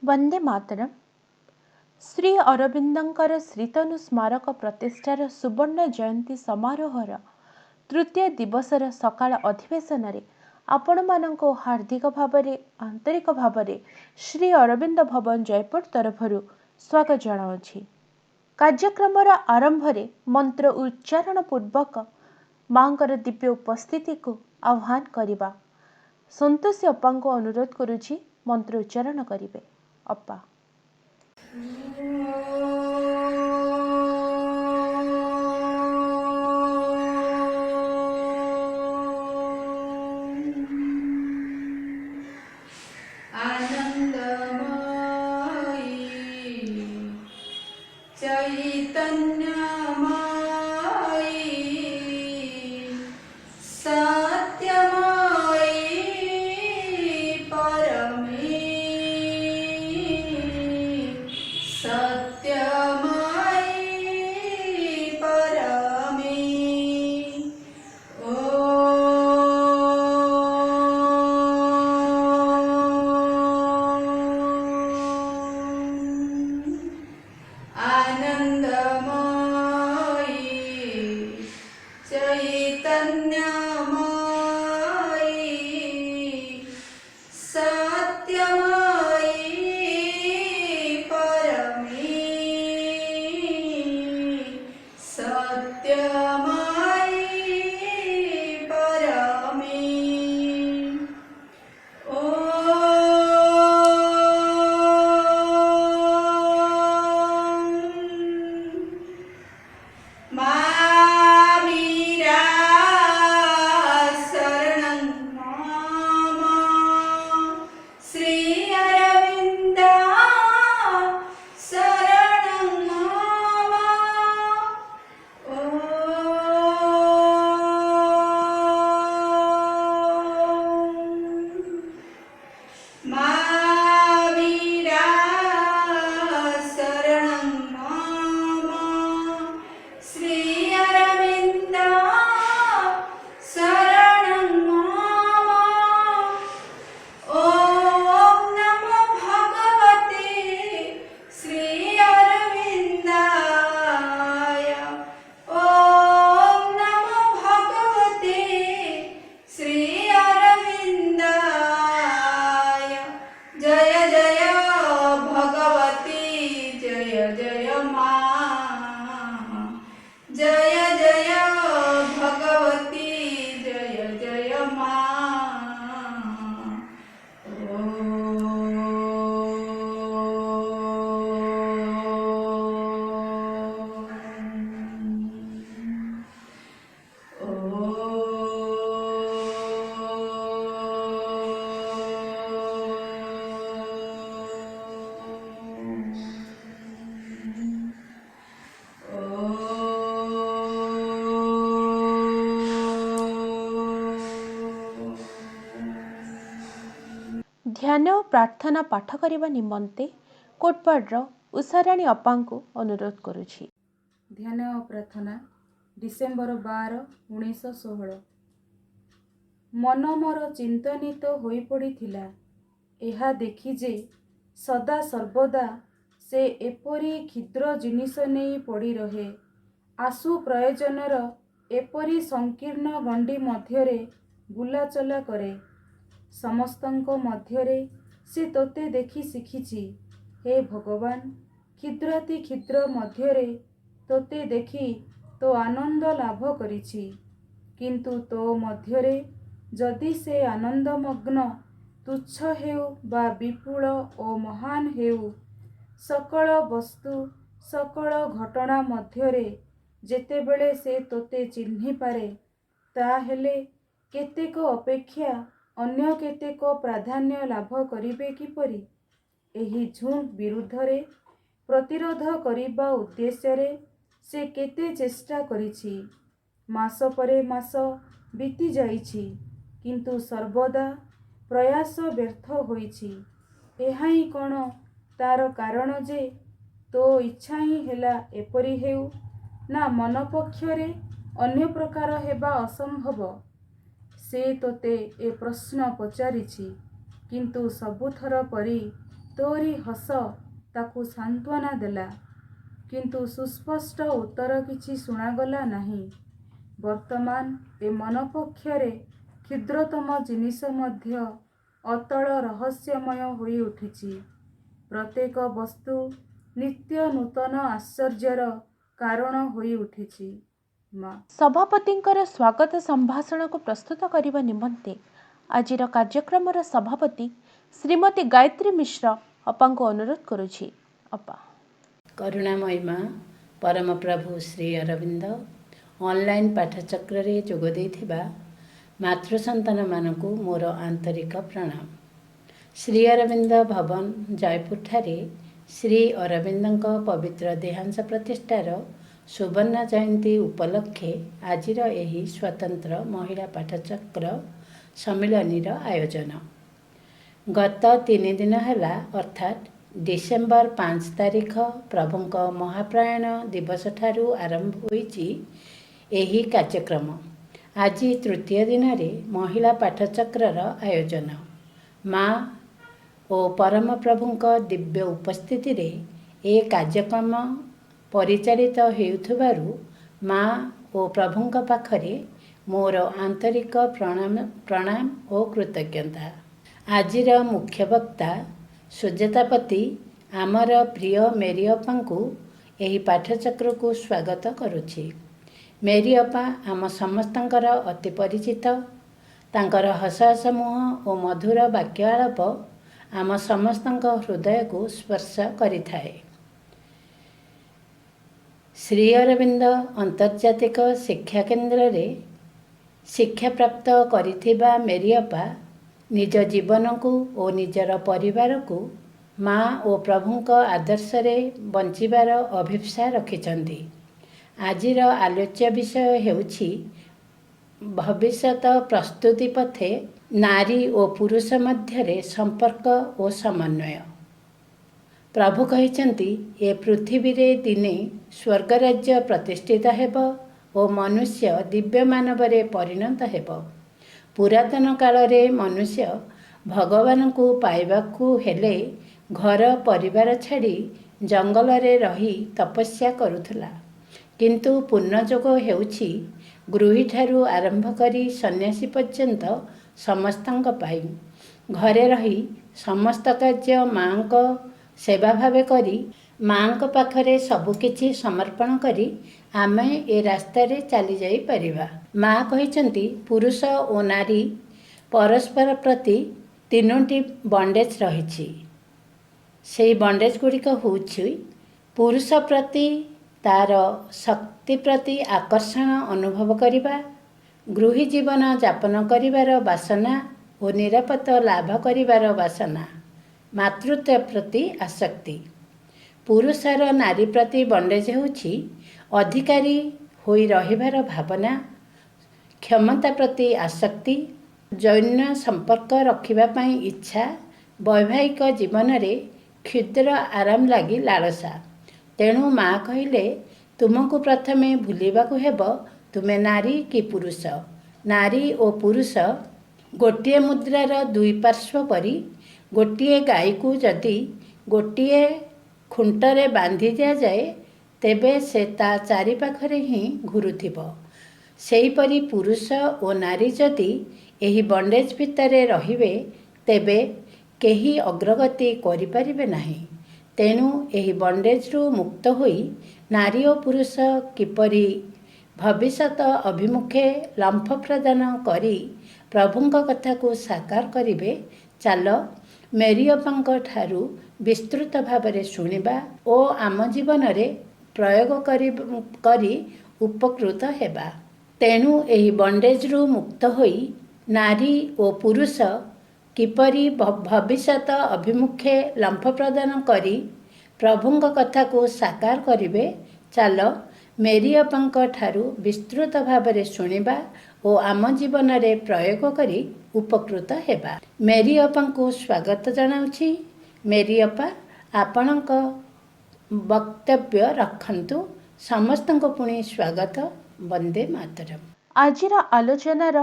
वंदे मातरम। श्री अरविंदंकर श्रीतनु स्मारक प्रतिष्ठार सुवर्ण जयंती समारोहर तृतीय दिवसर सकाळ अधिवेशन आपण मानक हार्दिक भाव आंतरिक भाव श्री अरविंद भवन जयपुर तरफरु स्वागत जनाऊँगी। कार्यक्रम आरंभ मंत्र उच्चारण पूर्वक मांकर दिव्य उपस्थिति को आह्वान करवा। संतोषी अप्पा को अनुरोध करुछि मंत्र उच्चारण करिवे। अप्पा। ध्यान और प्रार्थना पाठ करने निमंते कोटपाड़ उषाराणी अप्पा को अनुरोध करुछि। ध्यान और प्रार्थना डिसेम्बर 12, 1916। मन मोर चिंतनित होई पड़िथिला एहा देखि जे सदा सर्वदा से एपरी क्षुद्र जिनिस नहीं पड़ी रहे। आशु प्रयोजनर एपरी संकीर्ण गंडी मध्यरे बुलाचला करे। समस्तଙ୍କ ମଧ୍ୟରେ ସେ ତୋତେ ଦେଖି ଶିଖିଛି। ହେ ଭଗବାନ, କ୍ଷୁଦ୍ରାତି କ୍ଷୁଦ୍ର ମଧ୍ୟରେ ତୋତେ ଦେଖି ତୋ ଆନନ୍ଦ ଲାଭ କରିଛି। କିନ୍ତୁ ତୋ ମଧ୍ୟରେ ଯଦି ସେ ଆନନ୍ଦମଗ୍ନ ତୁଚ୍ଛ ହେଉ ବା ବିପୁଳ ଓ ମହାନ ହେଉ, ସକଳ ବସ୍ତୁ ସକଳ ଘଟଣା ମଧ୍ୟରେ ଯେତେବେଳେ ସେ ତୋତେ ଚିହ୍ନିପାରେ, ତାହେଲେ କେତେକ ଅପେକ୍ଷା ଅନ୍ୟ କେତେକ ପ୍ରାଧାନ୍ୟ ଲାଭ କରିବେ କିପରି? ଏହି ଝୁଙ୍କ ବିରୁଦ୍ଧରେ ପ୍ରତିରୋଧ କରିବା ଉଦ୍ଦେଶ୍ୟରେ ସେ କେତେ ଚେଷ୍ଟା କରିଛି। ମାସ ପରେ ମାସ ବିତି ଯାଇଛି, କିନ୍ତୁ ସର୍ବଦା ପ୍ରୟାସ ବ୍ୟର୍ଥ ହୋଇଛି। ଏହା ହିଁ କ'ଣ ତାର କାରଣ ଯେ ତୋ ଇଚ୍ଛା ହିଁ ହେଲା ଏପରି ହେଉ, ନା ମନ ପକ୍ଷରେ ଅନ୍ୟ ପ୍ରକାର ହେବା ଅସମ୍ଭବ? ସେ ତୋତେ ଏ ପ୍ରଶ୍ନ ପଚାରିଛି, କିନ୍ତୁ ସବୁଥର ପରି ତୋରି ହସ ତାକୁ ସାନ୍ତ୍ୱନା ଦେଲା। କିନ୍ତୁ ସୁସ୍ପଷ୍ଟ ଉତ୍ତର କିଛି ଶୁଣାଗଲା ନାହିଁ। ବର୍ତ୍ତମାନ ଏ ମନ ପକ୍ଷରେ କ୍ଷୁଦ୍ରତମ ଜିନିଷ ମଧ୍ୟ ଅତଳ ରହସ୍ୟମୟ ହୋଇ ଉଠିଛି। ପ୍ରତ୍ୟେକ ବସ୍ତୁ ନିତ୍ୟ ନୂତନ ଆଶ୍ଚର୍ଯ୍ୟର କାରଣ ହୋଇ ଉଠିଛି। ମା ସଭାପତିଙ୍କର ସ୍ୱାଗତ ସମ୍ଭାଷଣକୁ ପ୍ରସ୍ତୁତ କରିବା ନିମନ୍ତେ ଆଜିର କାର୍ଯ୍ୟକ୍ରମର ସଭାପତି ଶ୍ରୀମତୀ ଗାୟତ୍ରୀ ମିଶ୍ର ଅପାଙ୍କୁ ଅନୁରୋଧ କରୁଛି। ଅପା। କରୁଣାମୟୀ ମା, ପରମ ପ୍ରଭୁ ଶ୍ରୀ ଅରବିନ୍ଦ ଅନଲାଇନ୍ ପାଠଚକ୍ରରେ ଯୋଗ ଦେଇଥିବା ମାତୃ ସନ୍ତାନମାନଙ୍କୁ ମୋର ଆନ୍ତରିକ ପ୍ରଣାମ। ଶ୍ରୀ ଅରବିନ୍ଦ ଭବନ ଜୟପୁରଠାରେ ଶ୍ରୀ ଅରବିନ୍ଦଙ୍କ ପବିତ୍ର ଦେହାଂଶ ପ୍ରତିଷ୍ଠାର ସୁବର୍ଣ୍ଣ ଜୟନ୍ତୀ ଉପଲକ୍ଷେ ଆଜିର ଏହି ସ୍ୱତନ୍ତ୍ର ମହିଳା ପାଠଚକ୍ର ସମ୍ମିଳନୀର ଆୟୋଜନ। ଗତ 3 ଦିନ ହେଲା ଅର୍ଥାତ୍ ଡିସେମ୍ବର 5 ତାରିଖ ପ୍ରଭୁଙ୍କ ମହାପ୍ରୟାଣ ଦିବସଠାରୁ ଆରମ୍ଭ ହୋଇଛି ଏହି କାର୍ଯ୍ୟକ୍ରମ। ଆଜି ତୃତୀୟ ଦିନରେ ମହିଳା ପାଠଚକ୍ରର ଆୟୋଜନ। ମା ଓ ପରମ ପ୍ରଭୁଙ୍କ ଦିବ୍ୟ ଉପସ୍ଥିତିରେ ଏ କାର୍ଯ୍ୟକ୍ରମ ପରିଚାଳିତ ହେଉଥିବାରୁ ମା ଓ ପ୍ରଭୁଙ୍କ ପାଖରେ ମୋର ଆନ୍ତରିକ ପ୍ରଣାମ ଓ କୃତଜ୍ଞତା। ଆଜିର ମୁଖ୍ୟ ବକ୍ତା ସୁଜାତାପତି ଆମର ପ୍ରିୟ ମେରି ଅପାଙ୍କୁ ଏହି ପାଠଚକ୍ରକୁ ସ୍ୱାଗତ କରୁଛି। ମେରି ଅପା ଆମ ସମସ୍ତଙ୍କର ଅତି ପରିଚିତ। ତାଙ୍କର ହସ ହସ ମୁହଁ ଓ ମଧୁର ବାକ୍ୟ ଆଳାପ ଆମ ସମସ୍ତଙ୍କ ହୃଦୟକୁ ସ୍ପର୍ଶ କରିଥାଏ। ଶ୍ରୀ ଅରବିନ୍ଦ ଆନ୍ତର୍ଜାତିକ ଶିକ୍ଷା କେନ୍ଦ୍ରରେ ଶିକ୍ଷାପ୍ରାପ୍ତ କରିଥିବା ମେରି ଅପା ନିଜ ଜୀବନକୁ ଓ ନିଜର ପରିବାରକୁ ମା ଓ ପ୍ରଭୁଙ୍କ ଆଦର୍ଶରେ ବଞ୍ଚିବାର ଅଭିପ୍ସା ରଖିଛନ୍ତି। ଆଜିର ଆଲୋଚ୍ୟ ବିଷୟ ହେଉଛି ଭବିଷ୍ୟତ ପ୍ରସ୍ତୁତି ପଥେ ନାରୀ ଓ ପୁରୁଷ ମଧ୍ୟରେ ସମ୍ପର୍କ ଓ ସମନ୍ୱୟ। ପ୍ରଭୁ କହିଛନ୍ତି, ଏ ପୃଥିବୀରେ ଦିନେ ସ୍ୱର୍ଗରାଜ୍ୟ ପ୍ରତିଷ୍ଠିତ ହେବ ଓ ମନୁଷ୍ୟ ଦିବ୍ୟ ମାନବରେ ପରିଣତ ହେବ। ପୁରାତନ କାଳରେ ମନୁଷ୍ୟ ଭଗବାନଙ୍କୁ ପାଇବାକୁ ହେଲେ ଘର ପରିବାର ଛାଡ଼ି ଜଙ୍ଗଲରେ ରହି ତପସ୍ୟା କରୁଥିଲା। କିନ୍ତୁ ପୂର୍ଣ୍ଣଯୋଗ ହେଉଛି ଗୃହୀଠାରୁ ଆରମ୍ଭ କରି ସନ୍ନ୍ୟାସୀ ପର୍ଯ୍ୟନ୍ତ ସମସ୍ତଙ୍କ ପାଇଁ। ଘରେ ରହି ସମସ୍ତ କାର୍ଯ୍ୟ ମାଙ୍କ ସେବା ଭାବେ କରି ମାଙ୍କ ପାଖରେ ସବୁକିଛି ସମର୍ପଣ କରି ଆମେ ଏ ରାସ୍ତାରେ ଚାଲି ଯାଇପାରିବା। ମା କହିଛନ୍ତି, ପୁରୁଷ ଓ ନାରୀ ପରସ୍ପର ପ୍ରତି 3ଟି ବଣ୍ଡେଜ୍ ରହିଛି। ସେହି ବଣ୍ଡେଜ୍ ଗୁଡ଼ିକ ହେଉଛି ପୁରୁଷ ପ୍ରତି ତାର ଶକ୍ତି ପ୍ରତି ଆକର୍ଷଣ ଅନୁଭବ କରିବା, ଗୃହୀ ଜୀବନ ଯାପନ କରିବାର ବାସନା ଓ ନିରାପତ୍ତା ଲାଭ କରିବାର ବାସନା, ମାତୃତ୍ୱ ପ୍ରତି ଆସକ୍ତି। ପୁରୁଷର ନାରୀ ପ୍ରତି ବଣ୍ଡେଜ୍ ହେଉଛି ଅଧିକାରୀ ହୋଇ ରହିବାର ଭାବନା, କ୍ଷମତା ପ୍ରତି ଆସକ୍ତି, ଯୌନ ସମ୍ପର୍କ ରଖିବା ପାଇଁ ଇଚ୍ଛା, ବୈବାହିକ ଜୀବନରେ କ୍ଷୁଦ୍ର ଆରାମ ଲାଗି ଲାଳସା। ତେଣୁ ମା କହିଲେ, ତୁମକୁ ପ୍ରଥମେ ଭୁଲିବାକୁ ହେବ ତୁମେ ନାରୀ କି ପୁରୁଷ। ନାରୀ ଓ ପୁରୁଷ ଗୋଟିଏ ମୁଦ୍ରାର ଦୁଇ ପାର୍ଶ୍ୱ ପରି। ଗୋଟିଏ ଗାଈକୁ ଯଦି ଗୋଟିଏ ଖୁଣ୍ଟରେ ବାନ୍ଧି ଦିଆଯାଏ, ତେବେ ସେ ତା ଚାରିପାଖରେ ହିଁ ଘୁରୁଥିବ। ସେହିପରି ପୁରୁଷ ଓ ନାରୀ ଯଦି ଏହି ବଣ୍ଡେଜ୍ ଭିତରେ ରହିବେ, ତେବେ କେହି ଅଗ୍ରଗତି କରିପାରିବେ ନାହିଁ। ତେଣୁ ଏହି ବଣ୍ଡେଜରୁ ମୁକ୍ତ ହୋଇ ନାରୀ ଓ ପୁରୁଷ କିପରି ଭବିଷ୍ୟତ ଅଭିମୁଖେ ଲମ୍ଫ ପ୍ରଦାନ କରି ପ୍ରଭୁଙ୍କ କଥାକୁ ସାକାର କରିବେ, ଚାଲ ମେରୀ ଅପାଙ୍କ ଠାରୁ ବିସ୍ତୃତ ଭାବରେ ଶୁଣିବା ଓ ଆମ ଜୀବନରେ ପ୍ରୟୋଗ କରି ଉପକୃତ ହେବା। ତେଣୁ ଏହି ବଣ୍ଡେଜରୁ ମୁକ୍ତ ହୋଇ ନାରୀ ଓ ପୁରୁଷ କିପରି ଭବିଷ୍ୟତ ଅଭିମୁଖେ ଲମ୍ଫ ପ୍ରଦାନ କରି ପ୍ରଭୁଙ୍କ କଥାକୁ ସାକାର କରିବେ, ଚାଲ ମେରୀ ଅପାଙ୍କ ଠାରୁ ବିସ୍ତୃତ ଭାବରେ ଶୁଣିବା ଓ ଆମ ଜୀବନରେ ପ୍ରୟୋଗ କରି ଉପକୃତ ହେବା। ମେରୀ ଅପାଙ୍କୁ ସ୍ୱାଗତ ଜଣାଉଛି। ମେରୀ ଅପା, ଆପଣଙ୍କ ବକ୍ତବ୍ୟ ରଖନ୍ତୁ। ସମସ୍ତଙ୍କୁ ପୁଣି ସ୍ୱାଗତ। ବନ୍ଦେ ମାତରମ୍। ଆଜିର ଆଲୋଚନାର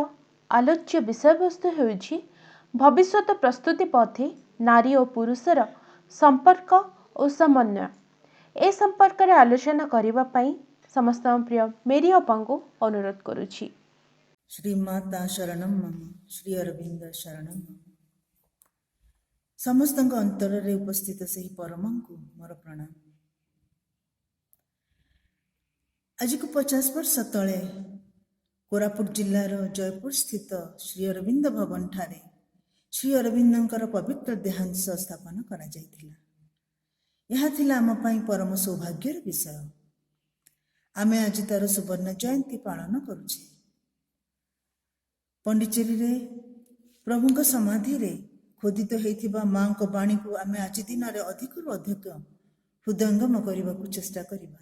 ଆଲୋଚ୍ୟ ବିଷୟବସ୍ତୁ ହେଉଛି ଭବିଷ୍ୟତ ପ୍ରସ୍ତୁତି ପଥେ ନାରୀ ଓ ପୁରୁଷର ସମ୍ପର୍କ ଓ ସମନ୍ୱୟ। ଏ ସମ୍ପର୍କରେ ଆଲୋଚନା କରିବା ପାଇଁ ସମସ୍ତଙ୍କ ପ୍ରିୟ ମେରୀ ଅପାଙ୍କୁ ଅନୁରୋଧ କରୁଛି। ଶ୍ରୀମାତା ଶରଣମ୍ ମମ, ଶ୍ରୀ ଅରବିନ୍ଦ ଶରଣମ୍ ମମ। ସମସ୍ତଙ୍କ ଅନ୍ତରରେ ଉପସ୍ଥିତ ସେହି ପରମଙ୍କୁ ମୋର ପ୍ରଣାମ। ଆଜିକୁ 50 ବର୍ଷ ତଳେ କୋରାପୁଟ ଜିଲ୍ଲାର ଜୟପୁର ସ୍ଥିତ ଶ୍ରୀ ଅରବିନ୍ଦ ଭବନ ଠାରେ ଶ୍ରୀ ଅରବିନ୍ଦଙ୍କର ପବିତ୍ର ଦେହାଂଶ ସ୍ଥାପନ କରାଯାଇଥିଲା। ଏହା ଥିଲା ଆମ ପାଇଁ ପରମ ସୌଭାଗ୍ୟର ବିଷୟ। ଆମେ ଆଜି ତାର ସୁବର୍ଣ୍ଣ ଜୟନ୍ତୀ ପାଳନ କରୁଛେ। ପଣ୍ଡିଚେରୀରେ ପ୍ରଭୁଙ୍କ ସମାଧିରେ ଖୋଦିତ ହୋଇଥିବା ମାଙ୍କ ବାଣୀକୁ ଆମେ ଆଜି ଦିନରେ ଅଧିକରୁ ଅଧିକ ହୃଦୟଙ୍ଗମ କରିବାକୁ ଚେଷ୍ଟା କରିବା।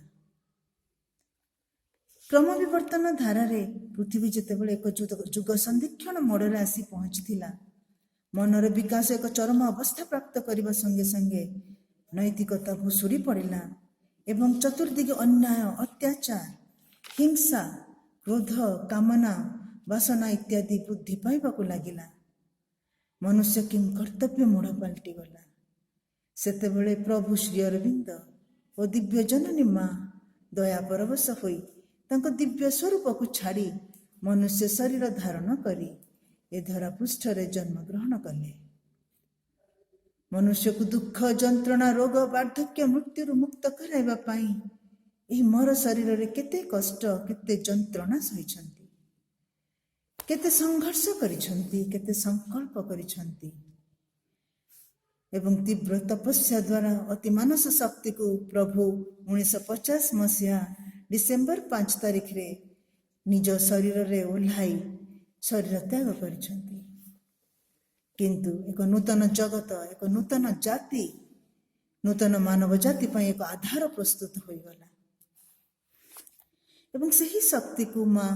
କ୍ରମ ବିବର୍ତ୍ତନ ଧାରାରେ ପୃଥିବୀ ଯେତେବେଳେ ଏକ ଯୁଗ ସନ୍ଧିକ୍ଷଣ ମୋଡ଼ରେ ଆସି ପହଞ୍ଚିଥିଲା, ମନର ବିକାଶ ଏକ ଚରମ ଅବସ୍ଥା ପ୍ରାପ୍ତ କରିବା ସଙ୍ଗେ ସଙ୍ଗେ ନୈତିକତା ଭୁଷୁଡ଼ି ପଡ଼ିଲା ଏବଂ ଚତୁର୍ଦିଗ ଅନ୍ୟାୟ, ଅତ୍ୟାଚାର, ହିଂସା, କ୍ରୋଧ, କାମନା, ବାସନା ଇତ୍ୟାଦି ବୃଦ୍ଧି ପାଇବାକୁ ଲାଗିଲା। ମନୁଷ୍ୟ କିଂ କର୍ତ୍ତବ୍ୟ ମୂଢ଼ ପାଲଟିଗଲା। ସେତେବେଳେ ପ୍ରଭୁ ଶ୍ରୀ ଅରବିନ୍ଦ ଓ ଦିବ୍ୟ ଜନନୀ ମା ଦୟା ପରବଶ ହୋଇ ତାଙ୍କ ଦିବ୍ୟ ସ୍ୱରୂପକୁ ଛାଡ଼ି ମନୁଷ୍ୟ ଶରୀର ଧାରଣ କରି ଏ ଧରା ପୃଷ୍ଠରେ ଜନ୍ମଗ୍ରହଣ କଲେ। ମନୁଷ୍ୟକୁ ଦୁଃଖ, ଯନ୍ତ୍ରଣା, ରୋଗ, ବାର୍ଦ୍ଧକ୍ୟ, ମୃତ୍ୟୁରୁ ମୁକ୍ତ କରାଇବା ପାଇଁ ଏହି ମର ଶରୀରରେ କେତେ କଷ୍ଟ, କେତେ ଯନ୍ତ୍ରଣା ସହିଛନ୍ତି, କେତେ ସଂଘର୍ଷ କରିଛନ୍ତି, କେତେ ସଂକଳ୍ପ କରିଛନ୍ତି ଏବଂ ତୀବ୍ର ତପସ୍ୟା ଦ୍ୱାରା ଅତି ମାନସ ଶକ୍ତିକୁ ପ୍ରଭୁ 1950 ମସିହା ଡିସେମ୍ବର 5 ତାରିଖରେ ନିଜ ଶରୀରରେ ଓହ୍ଲାଇ ଶରୀର ତ୍ୟାଗ କରିଛନ୍ତି। କିନ୍ତୁ ଏକ ନୂତନ ଜଗତ, ଏକ ନୂତନ ଜାତି, ନୂତନ ମାନବ ଜାତି ପାଇଁ ଏକ ଆଧାର ପ୍ରସ୍ତୁତ ହୋଇଗଲା ଏବଂ ସେହି ଶକ୍ତିକୁ ମା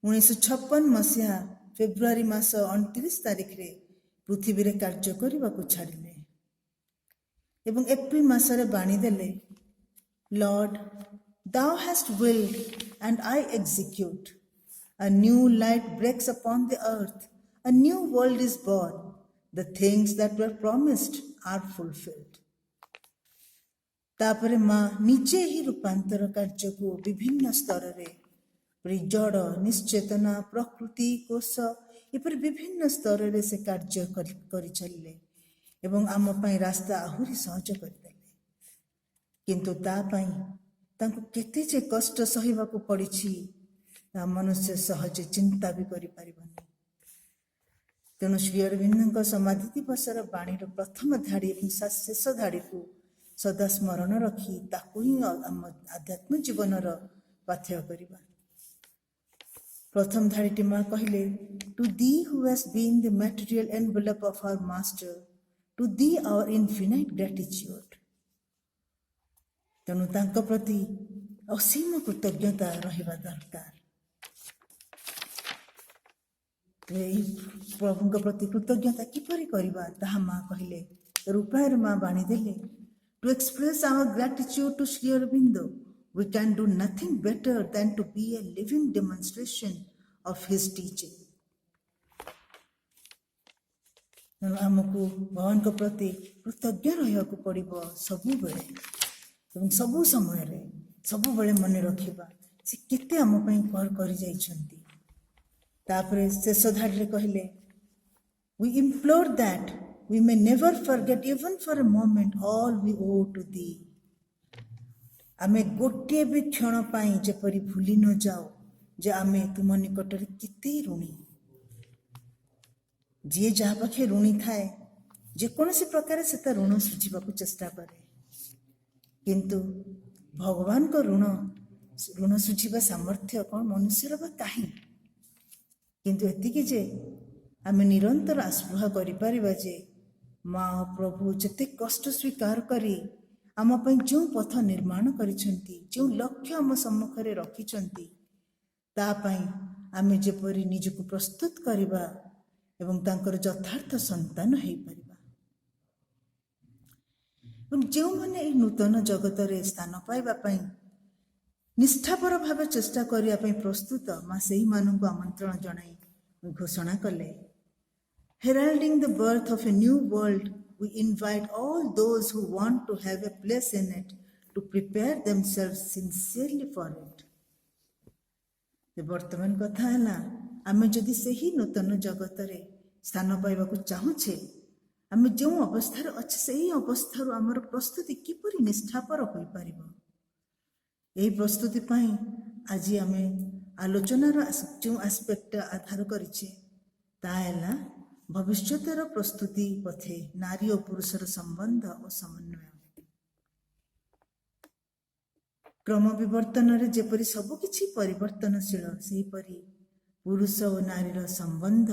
1956 ମସିହା ଫେବୃଆରୀ ମାସ 29 ତାରିଖରେ ପୃଥିବୀରେ କାର୍ଯ୍ୟ କରିବାକୁ ଛାଡ଼ିଲେ ଏବଂ ଏପ୍ରିଲ ମାସରେ ବାଣୀ ଦେଲେ, Lord, thou hast willed and I execute. A new light breaks upon the earth. A new world is born. The things that were promised are fulfilled. ତାପରେ ମା ନିଜେ ଏହି ରୂପାନ୍ତର କାର୍ଯ୍ୟକୁ ବିଭିନ୍ନ ସ୍ତରରେ ଜଡ଼, ନିଶ୍ଚେତନା, ପ୍ରକୃତି, କୋଷ ଏପରି ବିଭିନ୍ନ ସ୍ତରରେ ସେ କାର୍ଯ୍ୟ କରି ଚାଲିଲେ ଏବଂ ଆମ ପାଇଁ ରାସ୍ତା ଆହୁରି ସହଜ କରିଦେଲେ। କିନ୍ତୁ ତା ପାଇଁ ତାଙ୍କୁ କେତେ ଯେ କଷ୍ଟ ସହିବାକୁ ପଡ଼ିଛି ତାହା ମନୁଷ୍ୟ ସହଜେ ଚିନ୍ତା ବି କରିପାରିବନି। ତେଣୁ ଶ୍ରୀ ଅରବିନ୍ଦଙ୍କ ସମାଧି ଦିବସର ବାଣୀର ପ୍ରଥମ ଧାଡ଼ି ଏବଂ ଶେଷ ଧାଡ଼ିକୁ ସଦା ସ୍ମରଣ ରଖି ତାକୁ ହିଁ ଆମ ଆଧ୍ୟାତ୍ମ ଜୀବନର ପାଥେୟ କରିବା। ପ୍ରଥମ ଧାଡ଼ିଟି ମା କହିଲେ, two thee who has been the material envelope of our master, to thee our infinite gratitude. ତେଣୁ ତାଙ୍କ ପ୍ରତି ଅସୀମ କୃତଜ୍ଞତା ରହିବା ଦରକାର। ଏହି ପ୍ରଭୁଙ୍କ ପ୍ରତି କୃତଜ୍ଞତା କିପରି କରିବା ତାହା ମା କହିଲେ। ଉପାୟରେ ମା ବାଣୀ ଦେଲେ, to express our gratitude to Shri Aurobindo we can do nothing better than to be a living demonstration of his teaching. ତେଣୁ ଆମକୁ ଭଗବାନଙ୍କ ପ୍ରତି କୃତଜ୍ଞ ରହିବାକୁ ପଡ଼ିବ ସବୁବେଳେ ଏବଂ ସବୁ ସମୟରେ, ସବୁବେଳେ ମନେ ରଖିବା ସେ କେତେ ଆମ ପାଇଁ କରିଯାଇଛନ୍ତି। ତାପରେ ଶେଷ ଧାଡ଼ିରେ କହିଲେ, we implore that we may never forget even for a moment all we owe to thee. आमे गोटे भी क्षण पाई जेपरी भूली न जाओ जे आमे तुम निकटरे केते ऋणी। जी जहा पाखे ऋणी थाए जेकोसी प्रकार से ऋण सुझीबा चेष्टा करे, किंतु भगवान को ऋण सुझीबा सामर्थ्य कौन मनुष्यर बा काहे, किंतु एतिकी जे आमे निरंतर आस्पृह करिपारिबा जे माँ प्रभु जेते कष्ट स्वीकार करी आम पई जो पथ निर्माण करिसंती, जो लक्ष्य आम सम्मुखरे रखिसंती, ता पई आमे जेपरि निजको प्रस्तुत करिबा एवं तांकर यथार्थ संतान हेई परिबा। जो माने ए नूतन जगत रे स्थान पाइबा पई निष्ठापर भाव चेष्टा करिया पई प्रस्तुत मां सेही माननको आमंत्रण जणाई घोषणा कले। Heralding the birth of a new world, we invite all those who want to have a place in it to prepare themselves sincerely for it. वर्तमान कथा है आमे जदि सही नूतन जगत रे स्थान पाइबा को चाहूछे, आमे जो अवस्था अच्छे सही अवस्था आमर प्रस्तुति किपरि निष्ठापर होई परिबो। एही प्रस्तुति पई आज आमे आलोचनार जो एस्पेक्ट आधार करिछे ताहेला भविष्यतर प्रस्तुति पथे नारी और पुरुषर संबंध और समन्वय। क्रम विवर्तन रे जेपरि सब किछि परिवर्तनशील सेहीपरि पुरुष और नारीर संबंध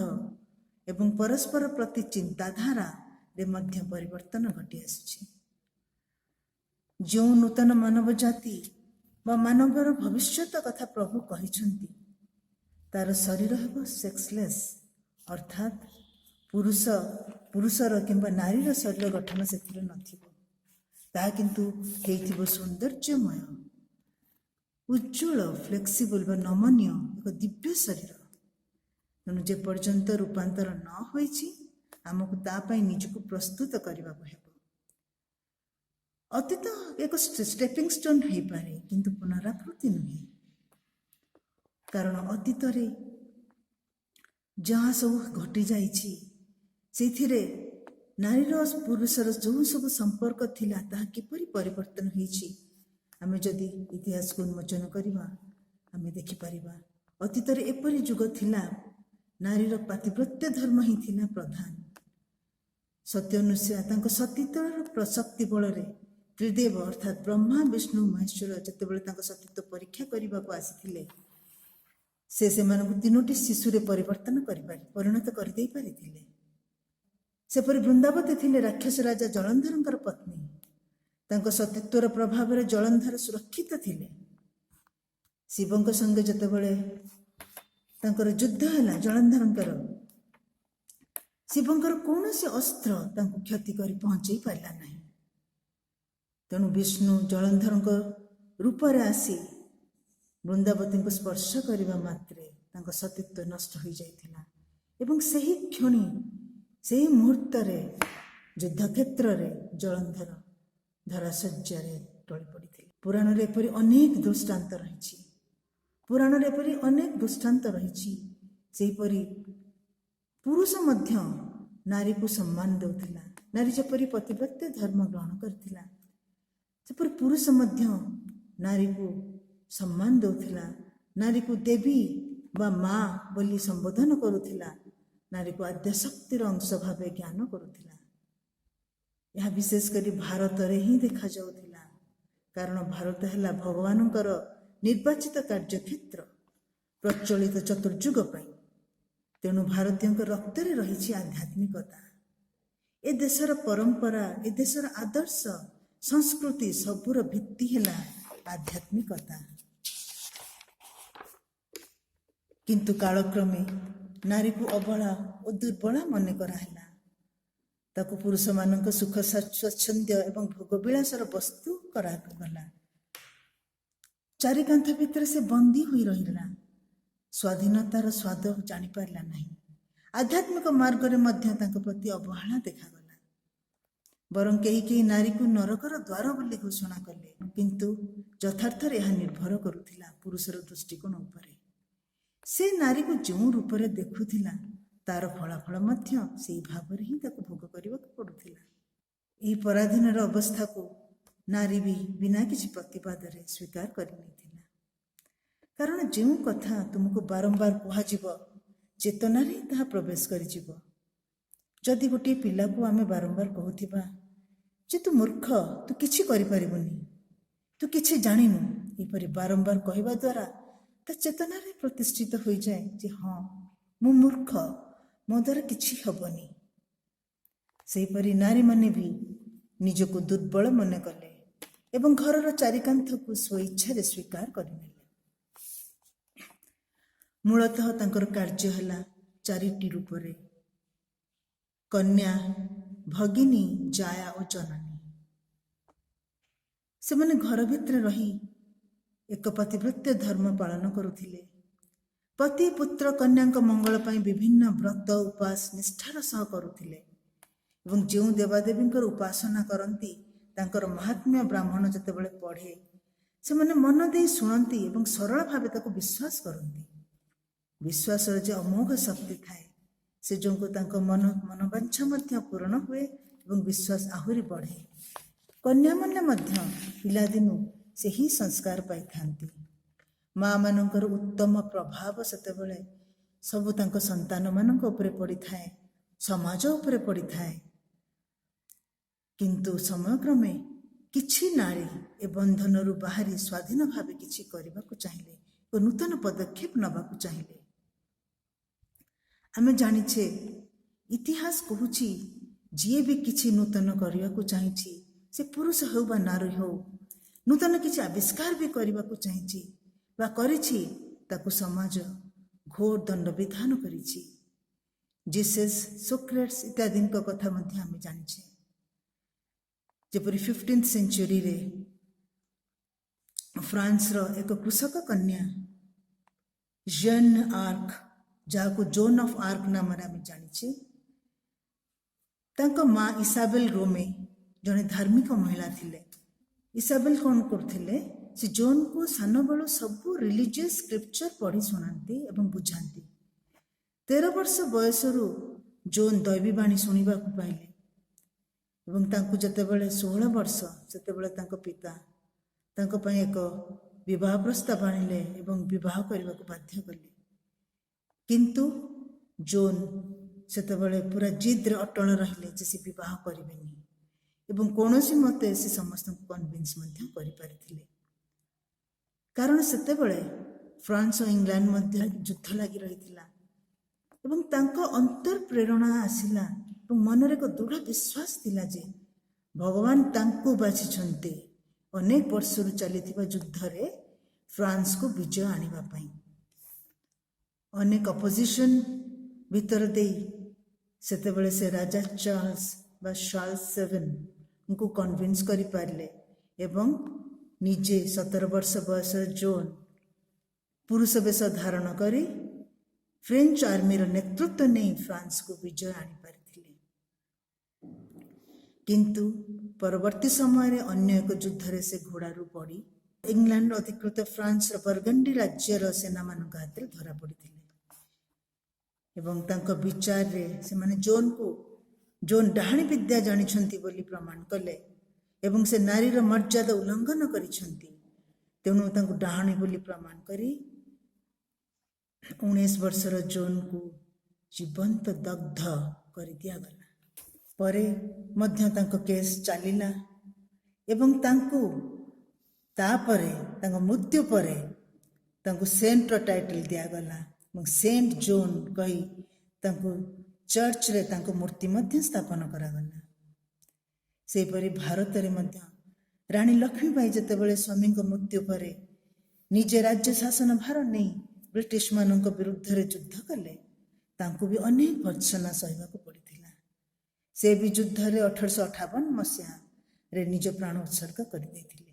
एवं परस्पर प्रति चिंताधारा रे मध्य परिवर्तन घटी आसुछि। जो नूतन मानव जाति बा मानवर भविष्यत कथा प्रभु कहिछंती तार शरीर हेबो सेक्सलेस, अर्थात पुरुषर किंबा नारीर शरीर गठन से नथिबो, ता किंतु हेइथिबो सौंदर्यमय, उज्ज्वल, फ्लेक्सिबल बा नमनीय एक दिव्य शरीर। तेणु जे पर्यंत रूपांतर न होइछि आमको ता पई निजको प्रस्तुत करबाको हेबो। अतीत एक स्टेपिंग स्टोन हेई पारे किंतु पुनरावृत्ति नुहे, कारण अतीत रे जहाँ सब घटी जाइछि सेथिरे नारीर पुरुषर जो सब संपर्क थिला ताहा किपरि परिवर्तन होइछि आमे जदि इतिहास को उन्मोचन करिबा आमे देखि परिबा। अतीत रे एपरि जुग थिला नारीर पातिव्रत्य धर्म ही थिला प्रधान। सत्य तांको सतीत्वर प्रशक्ति बल रे त्रिदेव अर्थात ब्रह्मा विष्णु महेश्वर जेतेबेले तांको सतीत्व परीक्षा करबा को आसीथिले से मानक तीनोटी शिशुरे परिवर्तन परिणत कर दे पारिथिले। सेपरि वृंदावती थिले राक्षस राजा जलंधरंकर पत्नी, तांको सतीत्वर प्रभाव रे जलंधर सुरक्षित थिले। शिवंक संगे जेतेबेले तांकर युद्ध हैला जलंधरंकर, शिवंकर कौनसी अस्त्र तांको क्षति करी पहुंचई पारला नहीं। तेणु विष्णु जलंधरंक रूप रे आसी वृंदावती को स्पर्श करने मात्रे तांको सतीत्व नष्ट हो जाइथिला एवं सही क्षणी सही मुहूर्त रे युद्ध क्षेत्र रे जलंधर धराशय्या रे टळी पड़िथिले। पुराण रे एपरि अनेक दृष्टांत रहिछि, पुराण रे एपरि अनेक दृष्टांत रहिछि। सेहीपरि पुरुष मध्य नारी को सम्मान देउथिला, नारी जेपरि पतिव्रत्य धर्म ग्रहण करथिला सेपरि पुरुष मध्य नारी को सम्मान देउथिला, नारी को देवी बा माँ बोली संबोधन करुथिला, नारी को आद्यशक्तिर अंश भावे ज्ञान करुथिला। यह विशेष करी भारत रे ही देखा जाउथिला, कारण भारत हैला भगवानंकर निर्वाचित कार्यक्षेत्र प्रचलित चतुर्युग पई। तेणु भारतीय रक्त रे रहिछि आध्यात्मिकता। ए देशर परंपरा, ए देशर आदर्श संस्कृति सबुर भित्ति हैला आध्यात्मिकता। किंतु कालक्रमे नारी को अबला और दुर्बला मन कराला, ताको पुरुष मानक सुख स्वच्छंद्य एवं भोगविलासर वस्तु करागला। चारिकांथ भितर से बंदी हुई रहिला, स्वाधीनतार स्वाद जानी पारला नहीं। आध्यात्मिक मार्ग रे मध्य तांको प्रति अवहेला देखागला। बरं कई नारी को नरकर द्वार बोली घोषणा कले, किंतु यथार्थ रे यह निर्भर करुथिला पुरुषर दृष्टिकोण उपरे। से नारी को जो रूप रे देखुथिला ତାର ଫଳାଫଳ ମଧ୍ୟ ସେଇ ଭାବରେ ହିଁ ତାକୁ ଭୋଗ କରିବାକୁ ପଡ଼ୁଥିଲା। ଏହି ପରାଧୀନର ଅବସ୍ଥାକୁ ନାରୀ ବି ବିନା କିଛି ପ୍ରତିବାଦରେ ସ୍ୱୀକାର କରିନେଇଥିଲା। କାରଣ ଯେଉଁ କଥା ତୁମକୁ ବାରମ୍ବାର କୁହାଯିବ ଚେତନାରେ ତାହା ପ୍ରବେଶ କରିଯିବ। ଯଦି ଗୋଟିଏ ପିଲାକୁ ଆମେ ବାରମ୍ବାର କହୁଥିବା ଯେ ତୁ ମୂର୍ଖ, ତୁ କିଛି କରିପାରିବୁନି, ତୁ କିଛି ଜାଣିନୁ, ଏପରି ବାରମ୍ବାର କହିବା ଦ୍ୱାରା ତା ଚେତନାରେ ପ୍ରତିଷ୍ଠିତ ହୋଇଯାଏ ଯେ ହଁ, ମୁଁ ମୂର୍ଖ, ମୋ ଦ୍ୱାରା କିଛି ହେବନି। ସେହିପରି ନାରୀମାନେ ବି ନିଜକୁ ଦୁର୍ବଳ ମନେ କଲେ ଏବଂ ଘରର ଚାରିକାନ୍ଥକୁ ସ୍ୱଇଚ୍ଛାରେ ସ୍ୱୀକାର କରିନେଲେ। ମୂଳତଃ ତାଙ୍କର କାର୍ଯ୍ୟ ହେଲା ଚାରିଟି ରୂପରେ: କନ୍ୟା, ଭଗିନୀ, ଜାୟା ଓ ଜନନୀ। ସେମାନେ ଘର ଭିତରେ ରହି ଏକ ପତିବ୍ରତ୍ୟ ଧର୍ମ ପାଳନ କରୁଥିଲେ। ପତି, ପୁତ୍ର, କନ୍ୟାଙ୍କ ମଙ୍ଗଳ ପାଇଁ ବିଭିନ୍ନ ବ୍ରତ ଉପାସ ନିଷ୍ଠାର ସହ କରୁଥିଲେ ଏବଂ ଯେଉଁ ଦେବାଦେବୀଙ୍କର ଉପାସନା କରନ୍ତି ତାଙ୍କର ମହାତ୍ମ୍ୟ ବ୍ରାହ୍ମଣ ଯେତେବେଳେ ପଢ଼େ ସେମାନେ ମନ ଦେଇ ଶୁଣନ୍ତି ଏବଂ ସରଳ ଭାବେ ତାକୁ ବିଶ୍ୱାସ କରନ୍ତି। ବିଶ୍ୱାସର ଯେ ଅମୋଘ ଶକ୍ତି ଥାଏ, ସେ ଯୋଗୁଁ ତାଙ୍କ ମନୋବାଞ୍ଛା ମଧ୍ୟ ପୂରଣ ହୁଏ ଏବଂ ବିଶ୍ୱାସ ଆହୁରି ବଢ଼େ। କନ୍ୟାମାନେ ମଧ୍ୟ ପିଲାଦିନୁ ସେହି ସଂସ୍କାର ପାଇଥାନ୍ତି। ମା' ମାନଙ୍କର ଉତ୍ତମ ପ୍ରଭାବ ସେତେବେଳେ ସବୁ ତାଙ୍କ ସନ୍ତାନମାନଙ୍କ ଉପରେ ପଡ଼ିଥାଏ, ସମାଜ ଉପରେ ପଡ଼ିଥାଏ। କିନ୍ତୁ ସମୟକ୍ରମେ କିଛି ନାରୀ ଏ ବନ୍ଧନରୁ ବାହାରି ସ୍ୱାଧୀନ ଭାବେ କିଛି କରିବାକୁ ଚାହିଁଲେ ଓ ନୂତନ ପଦକ୍ଷେପ ନେବାକୁ ଚାହିଁଲେ। ଆମେ ଜାଣିଛେ, ଇତିହାସ କହୁଛି ଯିଏ ବି କିଛି ନୂତନ କରିବାକୁ ଚାହିଁଛି, ସେ ପୁରୁଷ ହେଉ ବା ନାରୀ ହେଉ, ନୂତନ କିଛି ଆବିଷ୍କାର ବି କରିବାକୁ ଚାହିଁଛି ବା କରିଛି, ତାକୁ ସମାଜ ଘୋର ଦଣ୍ଡ ବିଧାନ କରିଛି। ଜିସସ୍, ସୋକ୍ରେଟ୍ସ ଇତ୍ୟାଦିଙ୍କ କଥା ମଧ୍ୟ ଆମେ ଜାଣିଛେ। ଯେପରି 15th ସେଞ୍ଚୁରୀରେ ଫ୍ରାନ୍ସର ଏକ କୃଷକ କନ୍ୟା ଜେନ୍ ଆର୍କ, ଯାହାକୁ ଜୋନ୍ ଅଫ୍ ଆର୍କ ନାମରେ ଆମେ ଜାଣିଛେ, ତାଙ୍କ ମା ଇସାବେଲ ରୋମେ ଜଣେ ଧାର୍ମିକ ମହିଳା ଥିଲେ। ଇସାବେଲ କ'ଣ କରୁଥିଲେ, ସେ ଜୋନ୍କୁ ସାନବେଳୁ ସବୁ ରିଲିଜିୟସ୍ ସ୍କ୍ରିପ୍ଚର ପଢ଼ି ଶୁଣାନ୍ତି ଏବଂ ବୁଝାନ୍ତି। 13 ବର୍ଷ ବୟସରୁ ଜୋନ୍ ଦୈବୀବାଣୀ ଶୁଣିବାକୁ ପାଇଲେ ଏବଂ ତାଙ୍କୁ ଯେତେବେଳେ 16 ବର୍ଷ, ସେତେବେଳେ ତାଙ୍କ ପିତା ତାଙ୍କ ପାଇଁ ଏକ ବିବାହ ପ୍ରସ୍ତାବ ଆଣିଲେ ଏବଂ ବିବାହ କରିବାକୁ ବାଧ୍ୟ କଲେ। କିନ୍ତୁ ଜୋନ୍ ସେତେବେଳେ ପୁରା ଜିଦ୍ରେ ଅଟଳ ରହିଲେ ଯେ ସେ ବିବାହ କରିବେନି ଏବଂ କୌଣସି ମତେ ସେ ସମସ୍ତଙ୍କୁ କନଭିନ୍ସ ମଧ୍ୟ କରିପାରିଥିଲେ। କାରଣ ସେତେବେଳେ ଫ୍ରାନ୍ସ ଓ ଇଂଲଣ୍ଡ ମଧ୍ୟରେ ଯୁଦ୍ଧ ଲାଗି ରହିଥିଲା ଏବଂ ତାଙ୍କ ଅନ୍ତର ପ୍ରେରଣା ଆସିଲା ଏବଂ ମନରେ ଏକ ଦୃଢ଼ ବିଶ୍ୱାସ ଥିଲା ଯେ ଭଗବାନ ତାଙ୍କୁ ବାଛିଛନ୍ତି ଅନେକ ବର୍ଷରୁ ଚାଲିଥିବା ଯୁଦ୍ଧରେ ଫ୍ରାନ୍ସକୁ ବିଜୟ ଆଣିବା ପାଇଁ। ଅନେକ ଅପୋଜିସନ୍ ଭିତର ଦେଇ ସେତେବେଳେ ସେ ରାଜା ଚାର୍ଲସ ବା ଚାର୍ଲସ 7ଙ୍କୁ କନଭିନ୍ସ କରିପାରିଲେ ଏବଂ ନିଜେ 17 ବର୍ଷ ବୟସର ଜୋନ୍ ପୁରୁଷ ବେଶ ଧାରଣ କରି ଫ୍ରେଞ୍ଚ ଆର୍ମିର ନେତୃତ୍ୱ ନେଇ ଫ୍ରାନ୍ସକୁ ବିଜୟ ଆଣିପାରିଥିଲେ। କିନ୍ତୁ ପରବର୍ତ୍ତୀ ସମୟରେ ଅନ୍ୟ ଏକ ଯୁଦ୍ଧରେ ସେ ଘୋଡ଼ାରୁ ପଡ଼ି ଇଂଲଣ୍ଡ ଅଧିକୃତ ଫ୍ରାନ୍ସର ବର୍ଗଣ୍ଡି ରାଜ୍ୟର ସେନାମାନଙ୍କ ହାତରେ ଧରା ପଡ଼ିଥିଲେ ଏବଂ ତାଙ୍କ ବିଚାରରେ ସେମାନେ ଜୋନ୍ ଡାହାଣୀ ବିଦ୍ୟା ଜାଣିଛନ୍ତି ବୋଲି ପ୍ରମାଣ କଲେ ଏବଂ ସେ ନାରୀର ମର୍ଯ୍ୟାଦା ଉଲ୍ଲଂଘନ କରିଛନ୍ତି। ତେଣୁ ତାଙ୍କୁ ଡାହାଣୀ ବୋଲି ପ୍ରମାଣ କରି 19 ବର୍ଷର ଜୋନ୍କୁ ଜୀବନ୍ତ ଦଗ୍ଧ କରିଦିଆଗଲା। ପରେ ମଧ୍ୟ ତାଙ୍କ କେସ୍ ଚାଲିଲା ଏବଂ ତାପରେ ତାଙ୍କ ମୃତ୍ୟୁ ପରେ ତାଙ୍କୁ ସେଣ୍ଟର ଟାଇଟଲ ଦିଆଗଲା ଏବଂ ସେଣ୍ଟ ଜୋନ୍ କହି ତାଙ୍କୁ ଚର୍ଚ୍ଚରେ ତାଙ୍କ ମୂର୍ତ୍ତି ମଧ୍ୟ ସ୍ଥାପନ କରାଗଲା। ସେହିପରି ଭାରତରେ ମଧ୍ୟ ରାଣୀ ଲକ୍ଷ୍ମୀବାଇ ଯେତେବେଳେ ସ୍ୱାମୀଙ୍କ ମୃତ୍ୟୁ ପରେ ନିଜେ ରାଜ୍ୟ ଶାସନ ଭାର ନେଇ ବ୍ରିଟିଶମାନଙ୍କ ବିରୁଦ୍ଧରେ ଯୁଦ୍ଧ କଲେ, ତାଙ୍କୁ ବି ଅନେକ ଭର୍ତ୍ସନା ସହିବାକୁ ପଡ଼ିଥିଲା। ସେ ବି ଯୁଦ୍ଧରେ 1858 ମସିହାରେ ନିଜ ପ୍ରାଣ ଉତ୍ସର୍ଗ କରିଦେଇଥିଲେ।